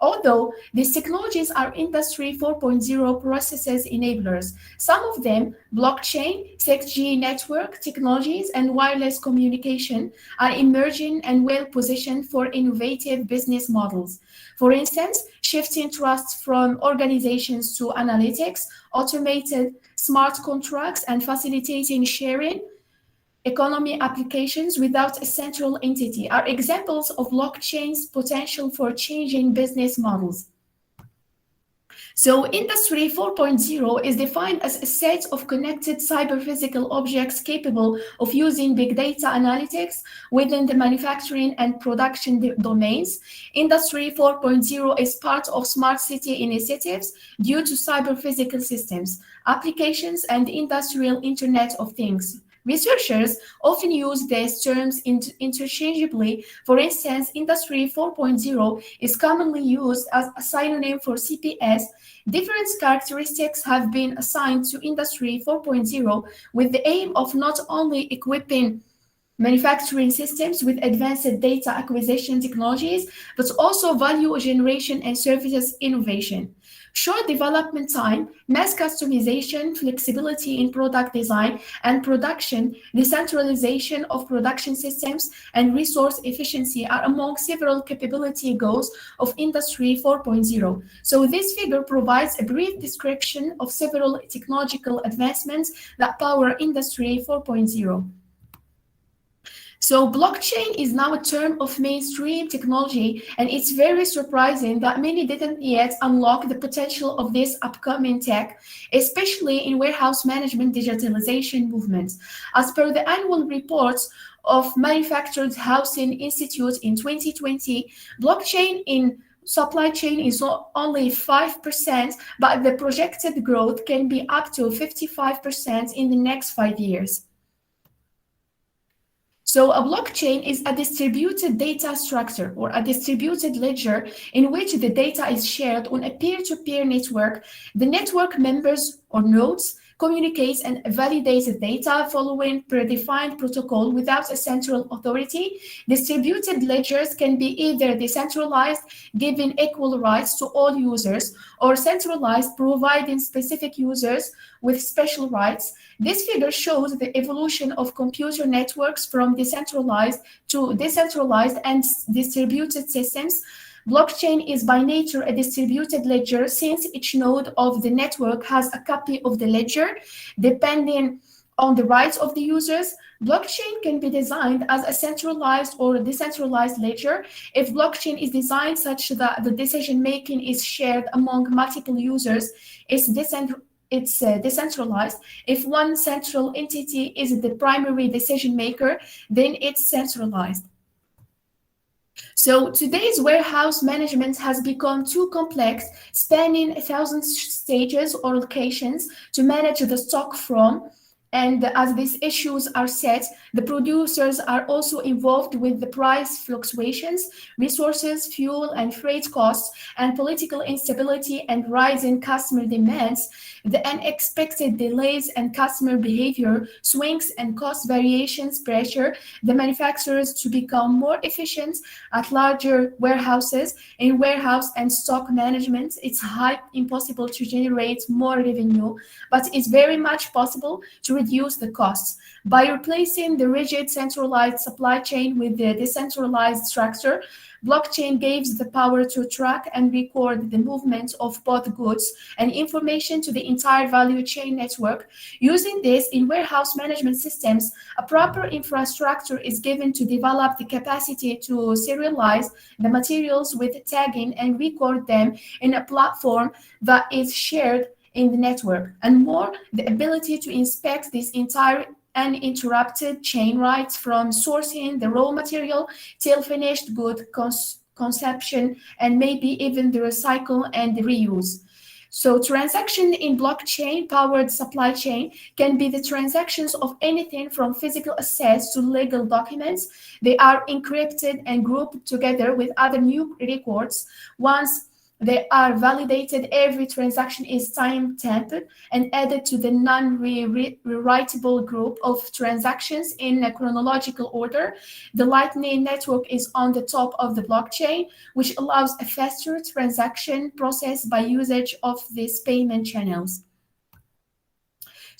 Although these technologies are Industry 4.0 processes enablers, some of them, blockchain, 6G network technologies, and wireless communication, are emerging and well-positioned for innovative business models. For instance, shifting trust from organizations to analytics, automated smart contracts, and facilitating sharing economy applications without a central entity are examples of blockchain's potential for changing business models. So Industry 4.0 is defined as a set of connected cyber-physical objects capable of using big data analytics within the manufacturing and production domains. Industry 4.0 is part of smart city initiatives due to cyber-physical systems, applications, and the industrial Internet of Things. Researchers often use these terms interchangeably. For instance, Industry 4.0 is commonly used as a synonym for CPS. Different characteristics have been assigned to Industry 4.0 with the aim of not only equipping manufacturing systems with advanced data acquisition technologies, but also value generation and services innovation. Short development time, mass customization, flexibility in product design and production, decentralization of production systems, and resource efficiency are among several capability goals of Industry 4.0. So this figure provides a brief description of several technological advancements that power Industry 4.0. So blockchain is now a term of mainstream technology, and it's very surprising that many didn't yet unlock the potential of this upcoming tech, especially in warehouse management digitalization movements. As per the annual reports of Manufactured Housing Institute in 2020, blockchain in supply chain is only 5%, but the projected growth can be up to 55% in the next 5 years. So a blockchain is a distributed data structure or a distributed ledger in which the data is shared on a peer-to-peer network. The network members or nodes communicate and validate the data following predefined protocol without a central authority. Distributed ledgers can be either decentralized, giving equal rights to all users, or centralized, providing specific users with special rights. This figure shows the evolution of computer networks from decentralized to decentralized and distributed systems. Blockchain is by nature a distributed ledger, since each node of the network has a copy of the ledger. Depending on the rights of the users, blockchain can be designed as a centralized or a decentralized ledger. If blockchain is designed such that the decision-making is shared among multiple users, it's decentralized. If one central entity is the primary decision maker, then it's centralized. So today's warehouse management has become too complex, spanning 1,000 stages or locations to manage the stock from. And as these issues are set, the producers are also involved with the price fluctuations, resources, fuel and freight costs, and political instability and rising customer demands. The unexpected delays and customer behavior swings and cost variations pressure the manufacturers to become more efficient at larger warehouses. In warehouse and stock management, it's high impossible to generate more revenue, but it's very much possible to reduce the costs. By replacing the rigid centralized supply chain with the decentralized structure, blockchain gives the power to track and record the movement of both goods and information to the entire value chain network. Using this in warehouse management systems, a proper infrastructure is given to develop the capacity to serialize the materials with tagging and record them in a platform that is shared in the network, and more, the ability to inspect this entire uninterrupted chain right from sourcing the raw material till finished good consumption, and maybe even the recycle and the reuse. So transaction in blockchain-powered supply chain can be the transactions of anything from physical assets to legal documents. They are encrypted and grouped together with other new records. Once they are validated, every transaction is time-stamped and added to the non-rewritable group of transactions in a chronological order. The Lightning Network is on the top of the blockchain, which allows a faster transaction process by usage of these payment channels.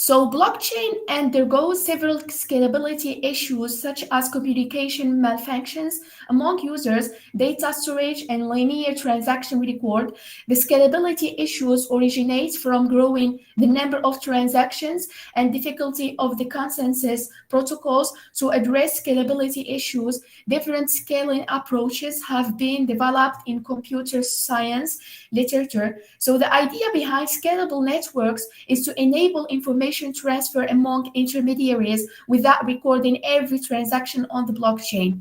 So blockchain undergoes several scalability issues such as communication malfunctions among users, data storage, and linear transaction record. The scalability issues originate from growing the number of transactions and difficulty of the consensus protocols. To address scalability issues, different scaling approaches have been developed in computer science literature. So the idea behind scalable networks is to enable information transfer among intermediaries without recording every transaction on the blockchain.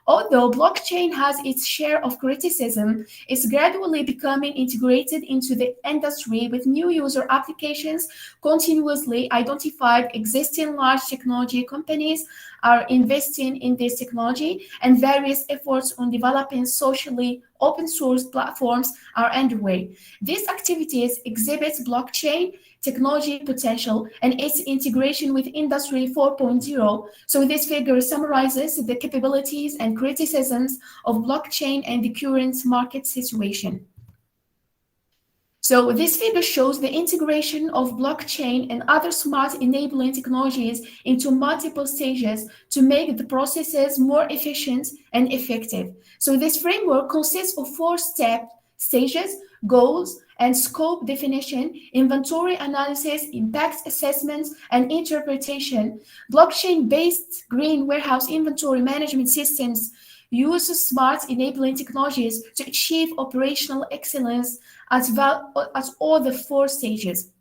Although blockchain has its share of criticism, it's gradually becoming integrated into the industry with new user applications continuously identified. Existing large technology companies are investing in this technology, and various efforts on developing socially open source platforms are underway. These activities exhibit blockchain technology potential and its integration with Industry 4.0. So this figure summarizes the capabilities and criticisms of blockchain and the current market situation. So this figure shows the integration of blockchain and other smart enabling technologies into multiple stages to make the processes more efficient and effective. So this framework consists of 4 stages: goals and scope definition, inventory analysis, impact assessments, and interpretation. Blockchain-based green warehouse inventory management systems use smart enabling technologies to achieve operational excellence at all the 4 stages.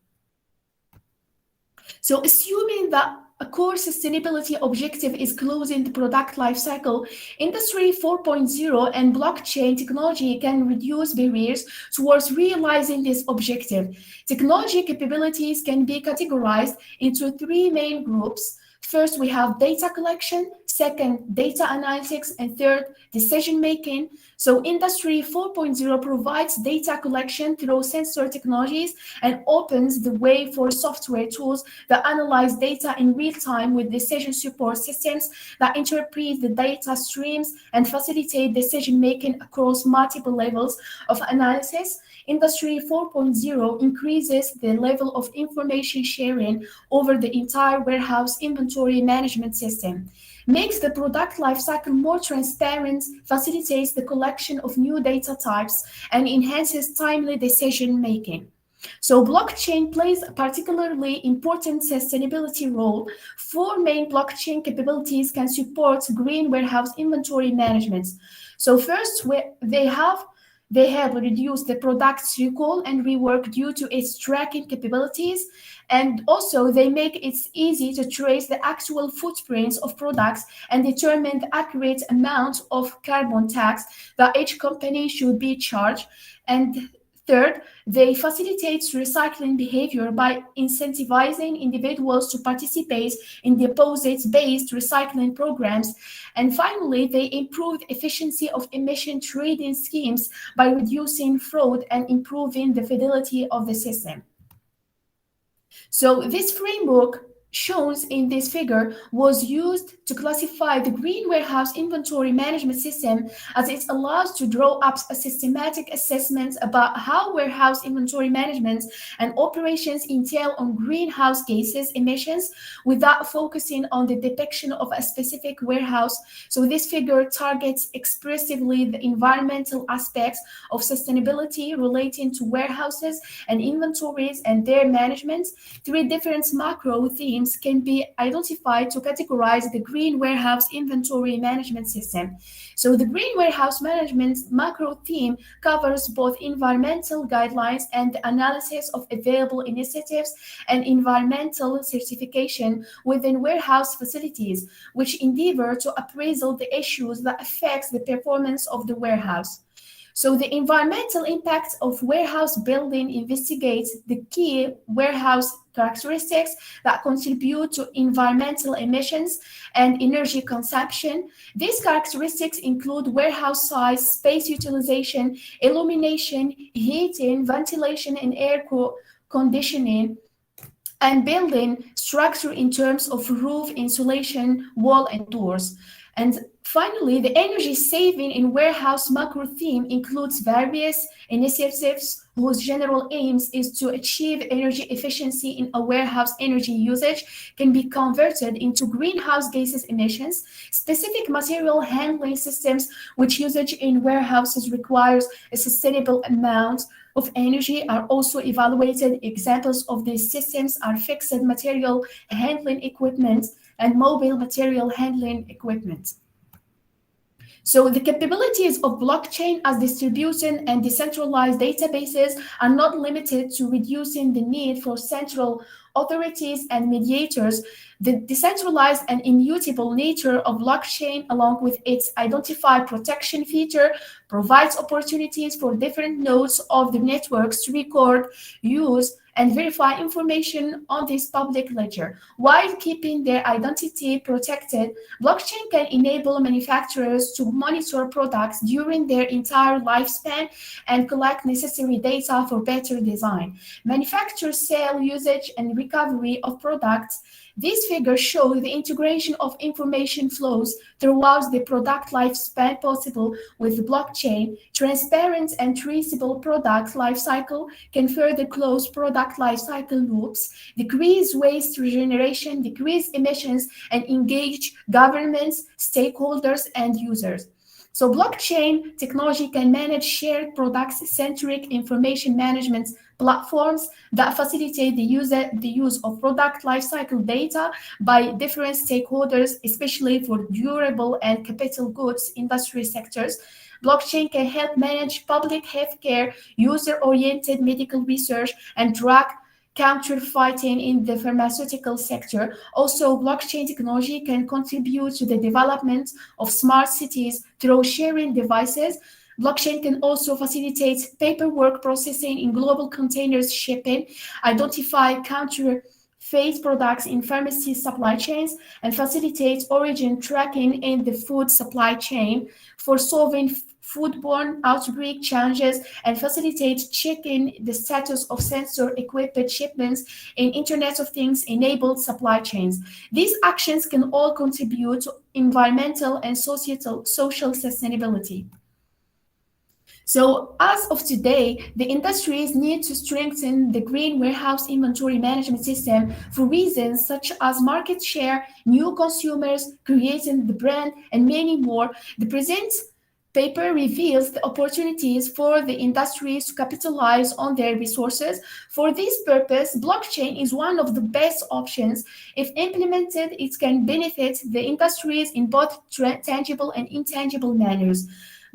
So assuming that a core sustainability objective is closing the product lifecycle, Industry 4.0 and blockchain technology can reduce barriers towards realizing this objective. Technology capabilities can be categorized into 3 main groups. First, we have data collection, second, data analytics, and third, decision-making. So Industry 4.0 provides data collection through sensor technologies and opens the way for software tools that analyze data in real time with decision support systems that interpret the data streams and facilitate decision-making across multiple levels of analysis. Industry 4.0 increases the level of information sharing over the entire warehouse inventory management system. makes the product lifecycle more transparent, facilitates the collection of new data types, and enhances timely decision making. So blockchain plays a particularly important sustainability role. Four main blockchain capabilities can support green warehouse inventory management. So first, they have reduced the product's recall and rework due to its tracking capabilities. And also, they make it easy to trace the actual footprints of products and determine the accurate amount of carbon tax that each company should be charged. And third, they facilitate recycling behavior by incentivizing individuals to participate in deposit-based recycling programs. And finally, they improve the efficiency of emission trading schemes by reducing fraud and improving the fidelity of the system. So this framework shown in this figure was used to classify the green warehouse inventory management system, as it allows to draw up a systematic assessment about how warehouse inventory management and operations entail on greenhouse gases emissions without focusing on the depiction of a specific warehouse. So this figure targets expressively the environmental aspects of sustainability relating to warehouses and inventories and their management. Three different macro themes can be identified to categorize the green warehouse inventory management system. So the green warehouse management macro theme covers both environmental guidelines and the analysis of available initiatives and environmental certification within warehouse facilities, which endeavor to appraisal the issues that affect the performance of the warehouse. So the environmental impact of warehouse building investigates the key warehouse characteristics that contribute to environmental emissions and energy consumption. These characteristics include warehouse size, space utilization, illumination, heating, ventilation, and air conditioning, and building structure in terms of roof, insulation, wall, and doors. And finally, the energy saving in warehouse macro theme includes various initiatives whose general aims is to achieve energy efficiency in a warehouse. Energy usage can be converted into greenhouse gases emissions. Specific material handling systems, which usage in warehouses requires a sustainable amount of energy, are also evaluated. Examples of these systems are fixed material handling equipment and mobile material handling equipment. So the capabilities of blockchain as distributed and decentralized databases are not limited to reducing the need for central authorities and mediators. The decentralized and immutable nature of blockchain, along with its identified protection feature, provides opportunities for different nodes of the networks to record, use, and verify information on this public ledger. While keeping their identity protected, blockchain can enable manufacturers to monitor products during their entire lifespan and collect necessary data for better design. Manufacture, sale, usage, and recovery of products. These figures show the integration of information flows throughout the product lifespan possible with blockchain. Transparent and traceable product lifecycle can further close product lifecycle loops, decrease waste regeneration, decrease emissions, and engage governments, stakeholders, and users. So blockchain technology can manage shared products-centric information management platforms that facilitate the use of product lifecycle data by different stakeholders, especially for durable and capital goods industry sectors. Blockchain can help manage public healthcare, user-oriented medical research, and drug counterfeiting in the pharmaceutical sector. Also, blockchain technology can contribute to the development of smart cities through sharing devices. Blockchain can also facilitate paperwork processing in global containers shipping, identify counterfeit products in pharmacy supply chains, and facilitate origin tracking in the food supply chain for solving foodborne outbreak challenges, and facilitate checking the status of sensor-equipped shipments in Internet of Things enabled supply chains. These actions can all contribute to environmental and social sustainability. So as of today, the industries need to strengthen the green warehouse inventory management system for reasons such as market share, new consumers, creating the brand, and many more. The present paper reveals the opportunities for the industries to capitalize on their resources. For this purpose, blockchain is one of the best options. If implemented, it can benefit the industries in both tangible and intangible manners.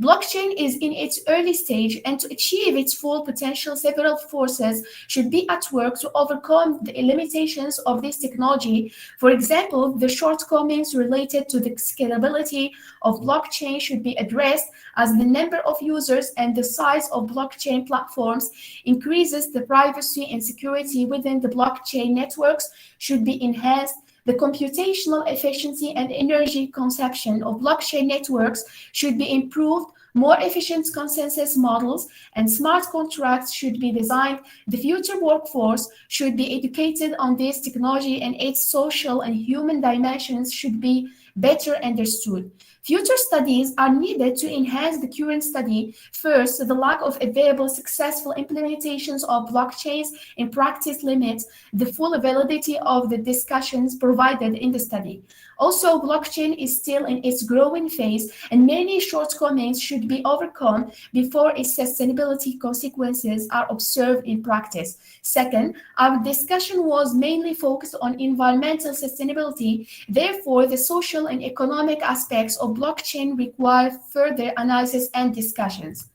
Blockchain is in its early stage, and to achieve its full potential, several forces should be at work to overcome the limitations of this technology. For example, the shortcomings related to the scalability of blockchain should be addressed as the number of users and the size of blockchain platforms increases. The privacy and security within the blockchain networks should be enhanced. The computational efficiency and energy consumption of blockchain networks should be improved. More efficient consensus models and smart contracts should be designed. The future workforce should be educated on this technology, and its social and human dimensions should be better understood. Future studies are needed to enhance the current study. First, the lack of available successful implementations of blockchains in practice limits the full validity of the discussions provided in the study. Also, blockchain is still in its growing phase, and many shortcomings should be overcome before its sustainability consequences are observed in practice. Second, our discussion was mainly focused on environmental sustainability. Therefore, the social and economic aspects of blockchain require further analysis and discussions.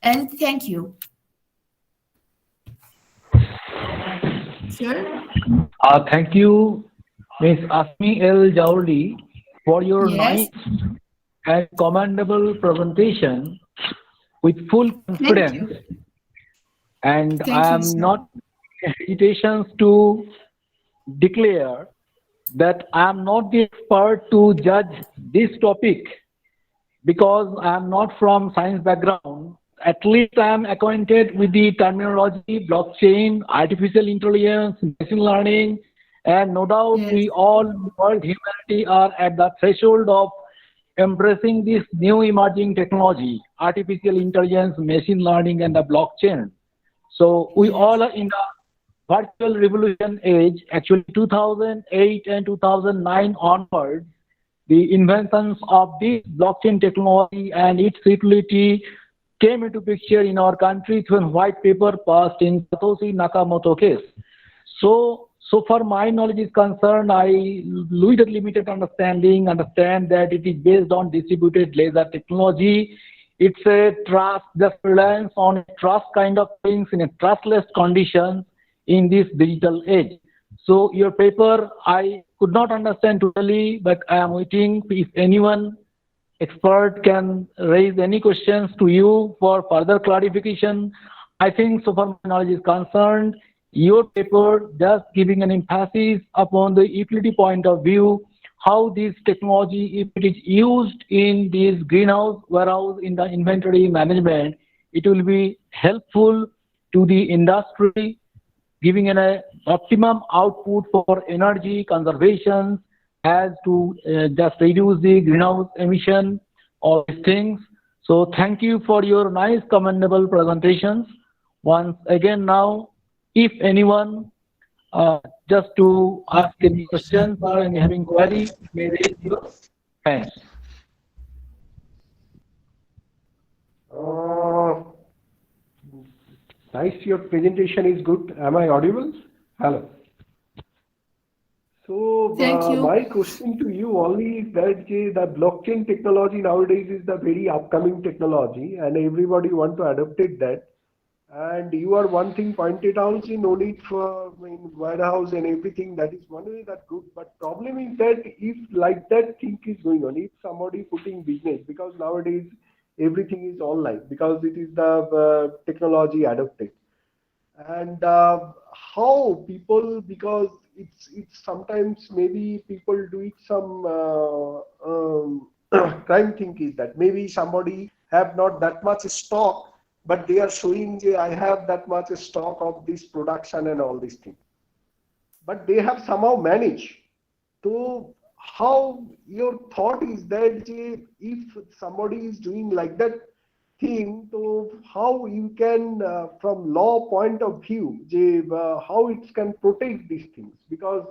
And thank you. Sir? Thank you, Ms. Asmi L. Jauli, for your Yes. nice and commendable presentation with full confidence. And Thank I you, am sir. not hesitations to declare that I am not the expert to judge this topic because I am not from science background. At least I am acquainted with the terminology, blockchain, artificial intelligence, machine learning, and no doubt Yes. we all, world humanity, are at the threshold of embracing this new emerging technology, artificial intelligence, machine learning, and the blockchain. So we Yes. all are in the virtual revolution age. Actually, 2008 and 2009 onwards, the inventions of this blockchain technology and its utility came into picture in our country through a white paper passed in Satoshi Nakamoto case. So far my knowledge is concerned, I with a limited understand that it is based on distributed ledger technology. It's a trust, just reliance on a trust kind of things in a trustless condition in this digital age. So your paper, I could not understand totally, but I am waiting if anyone expert can raise any questions to you for further clarification. I think so far my knowledge is concerned, your paper just giving an emphasis upon the utility point of view, how this technology, if it is used in this greenhouse warehouse in the inventory management, it will be helpful to the industry, giving an optimum output for energy conservation as to just reduce the greenhouse emission, all these things. So thank you for your nice commendable presentations. Once again now, if anyone just to ask any questions or any having query, may raise your hands. Nice, your presentation is good. Am I audible? Hello. So Thank you. my question to you only is that the blockchain technology nowadays is the very upcoming technology, and everybody want to adopt it that. And you are one thing pointed out, no need for warehouse and everything. That is one way that good. But problem is that if like that thing is going on, if somebody putting business, because nowadays everything is online because it is the technology adopted. And how people, because it's sometimes maybe people doing some crime thing is that maybe somebody have not that much stock, but they are showing I have that much stock of this production and all these things, but they have somehow managed. So how your thought is that if somebody is doing like that thing. So how you can, from law point of view, how it can protect these things, because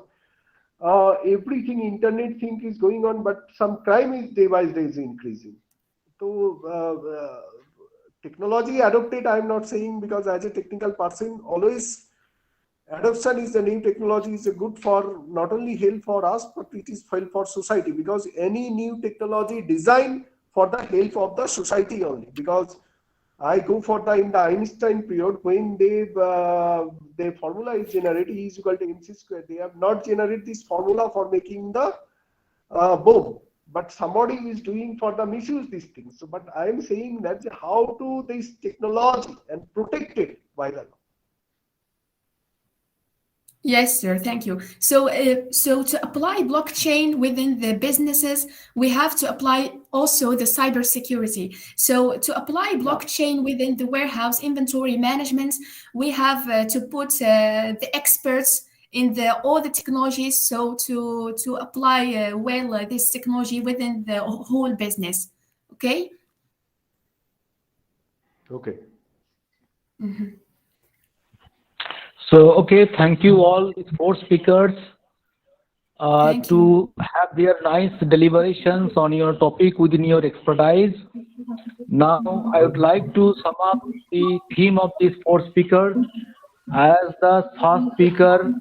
everything internet thing is going on, but some crime is day by day is increasing. So technology adopted, I am not saying, because as a technical person, always adoption is the new technology is a good for not only help for us, but it is help for society, because any new technology designed for the help of the society only. Because I go for the in the Einstein period, when the formula is generated, E is equal to mc square. They have not generated this formula for making the bomb, but somebody is doing for the misuse these things. So, but I am saying that how to this technology and protect it by the law. Yes, sir. Thank you. So to apply blockchain within the businesses, we have to apply also the cybersecurity. So to apply blockchain within the warehouse inventory management, we have to put the experts in all the technologies. So to apply this technology within the whole business. Okay. Okay. Mhm. So, okay, thank you all these four speakers Thank to you. have their nice deliberations on your topic within your expertise. Now, I would like to sum up the theme of these four speakers. As the first speaker,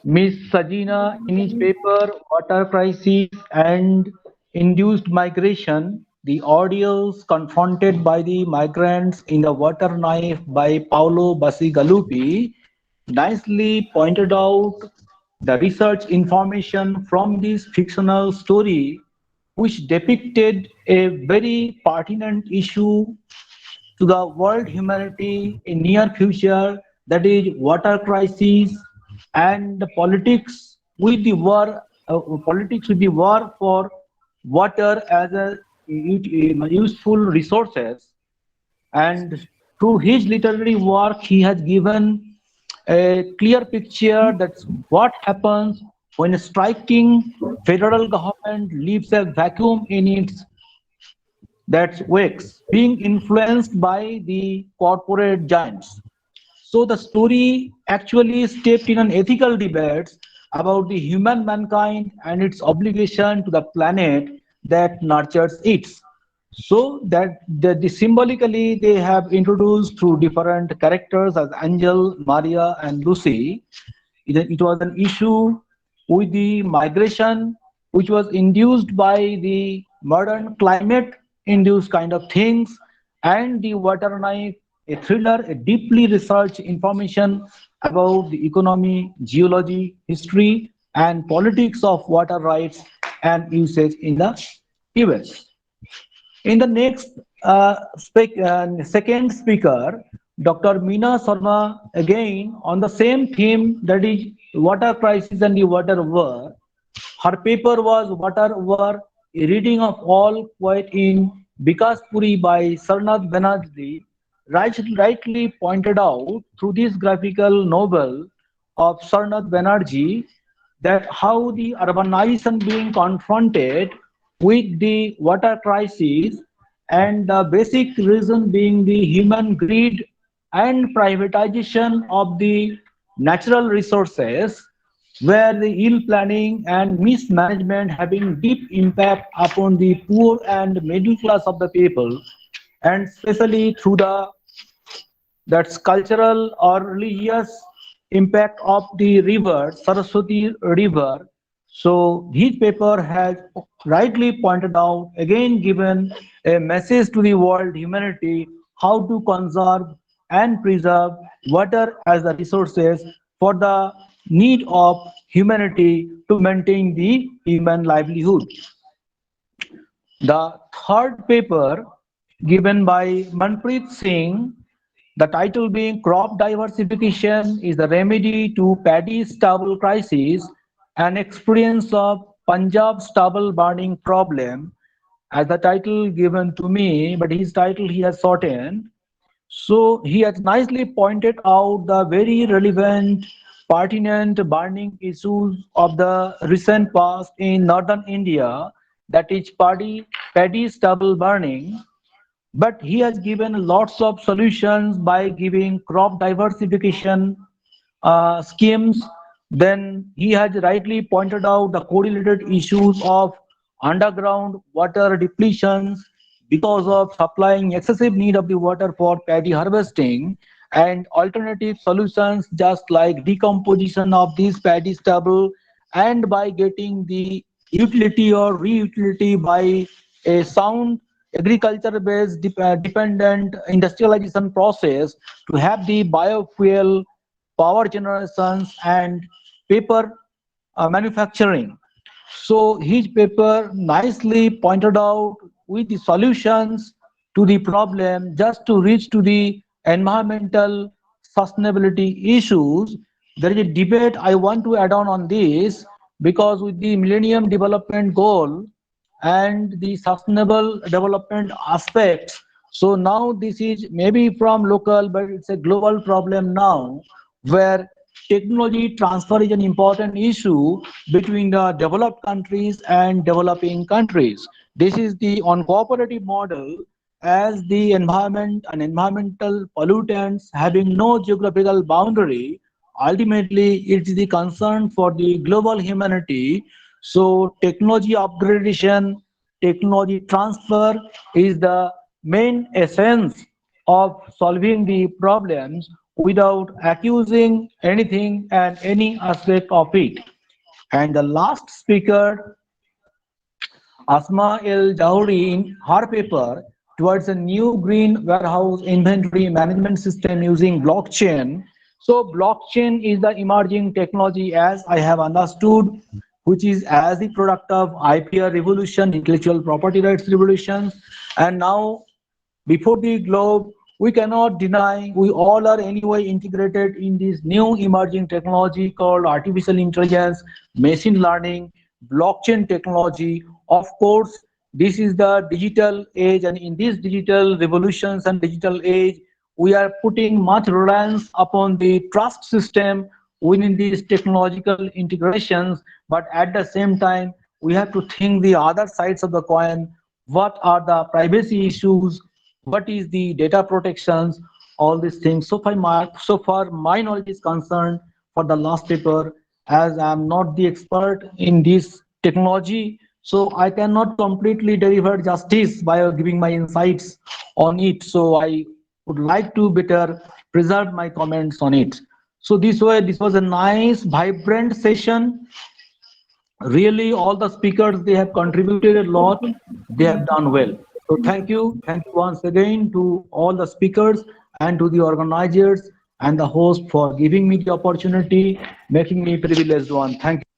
Ms. Sajina, in his paper, Water Crisis and Induced Migration, the audience confronted by the migrants in the water knife by Paolo Bacigalupi, nicely pointed out the research information from this fictional story, which depicted a very pertinent issue to the world humanity in near future, that is water crisis and the politics with the war for water as a useful resources. And through his literary work he has given a clear picture that's what happens when a striking federal government leaves a vacuum in its that's wakes, being influenced by the corporate giants. So the story actually stepped in an ethical debate about the human mankind and its obligation to the planet that nurtures it. So that symbolically they have introduced through different characters as Angel, Maria, and Lucy. It was an issue with the migration which was induced by the modern climate induced kind of things, and the water knife, a thriller, a deeply researched information about the economy, geology, history, and politics of water rights and usage in the US. In the next second speaker, Dr. Meena Sharma, again on the same theme, that is water crisis and the water war. Her paper was Water War, a reading of all quite in Bikaspuri by Sarnath Banerjee, rightly pointed out through this graphical novel of Sarnath Banerjee that how the urbanization being confronted with the water crisis, and the basic reason being the human greed and privatization of the natural resources, where the ill planning and mismanagement having deep impact upon the poor and middle class of the people, and especially through the that's cultural or religious impact of the river, Saraswati River. So his paper has rightly pointed out, again given a message to the world humanity how to conserve and preserve water as the resources for the need of humanity to maintain the human livelihood. The third paper given by Manpreet Singh, the title being Crop Diversification is the Remedy to Paddy Stubble Crisis, an experience of Punjab stubble burning problem, as the title given to me, but his title he has shortened. So he has nicely pointed out the very relevant, pertinent burning issues of the recent past in northern India, that is paddy stubble burning, but he has given lots of solutions by giving crop diversification schemes. Then he has rightly pointed out the correlated issues of underground water depletions because of supplying excessive need of the water for paddy harvesting, and alternative solutions just like decomposition of these paddy stubble, and by getting the utility or reutility by a sound agriculture based dependent industrialization process to have the biofuel power generations and paper manufacturing. So his paper nicely pointed out with the solutions to the problem just to reach to the environmental sustainability issues. There is a debate I want to add on this, because with the Millennium Development Goal and the sustainable development aspects, so now this is maybe from local, but it's a global problem now, where technology transfer is an important issue between the developed countries and developing countries. This is the on cooperative model, as the environment and environmental pollutants having no geographical boundary. Ultimately, it's the concern for the global humanity. So technology upgradation, technology transfer is the main essence of solving the problems without accusing anything and any aspect of it. And the last speaker, Asma El Jahouri, in her paper towards a new green warehouse inventory management system using blockchain. So blockchain is the emerging technology, as I have understood, which is as the product of IPR revolution, intellectual property rights revolutions, and now before the globe, we cannot deny we all are anyway integrated in this new emerging technology called artificial intelligence, machine learning, blockchain technology. Of course, this is the digital age, and in this digital revolutions and digital age, we are putting much reliance upon the trust system within these technological integrations. But at the same time, we have to think the other sides of the coin. What are the privacy issues? What is the data protections? All these things. So far my knowledge is concerned for the last paper, as I am not the expert in this technology, so I cannot completely deliver justice by giving my insights on it. So I would like to better preserve my comments on it. So this was a nice, vibrant session. Really, all the speakers, they have contributed a lot. They have done well. So thank you once again to all the speakers and to the organizers and the host for giving me the opportunity, making me privileged one. Thank you.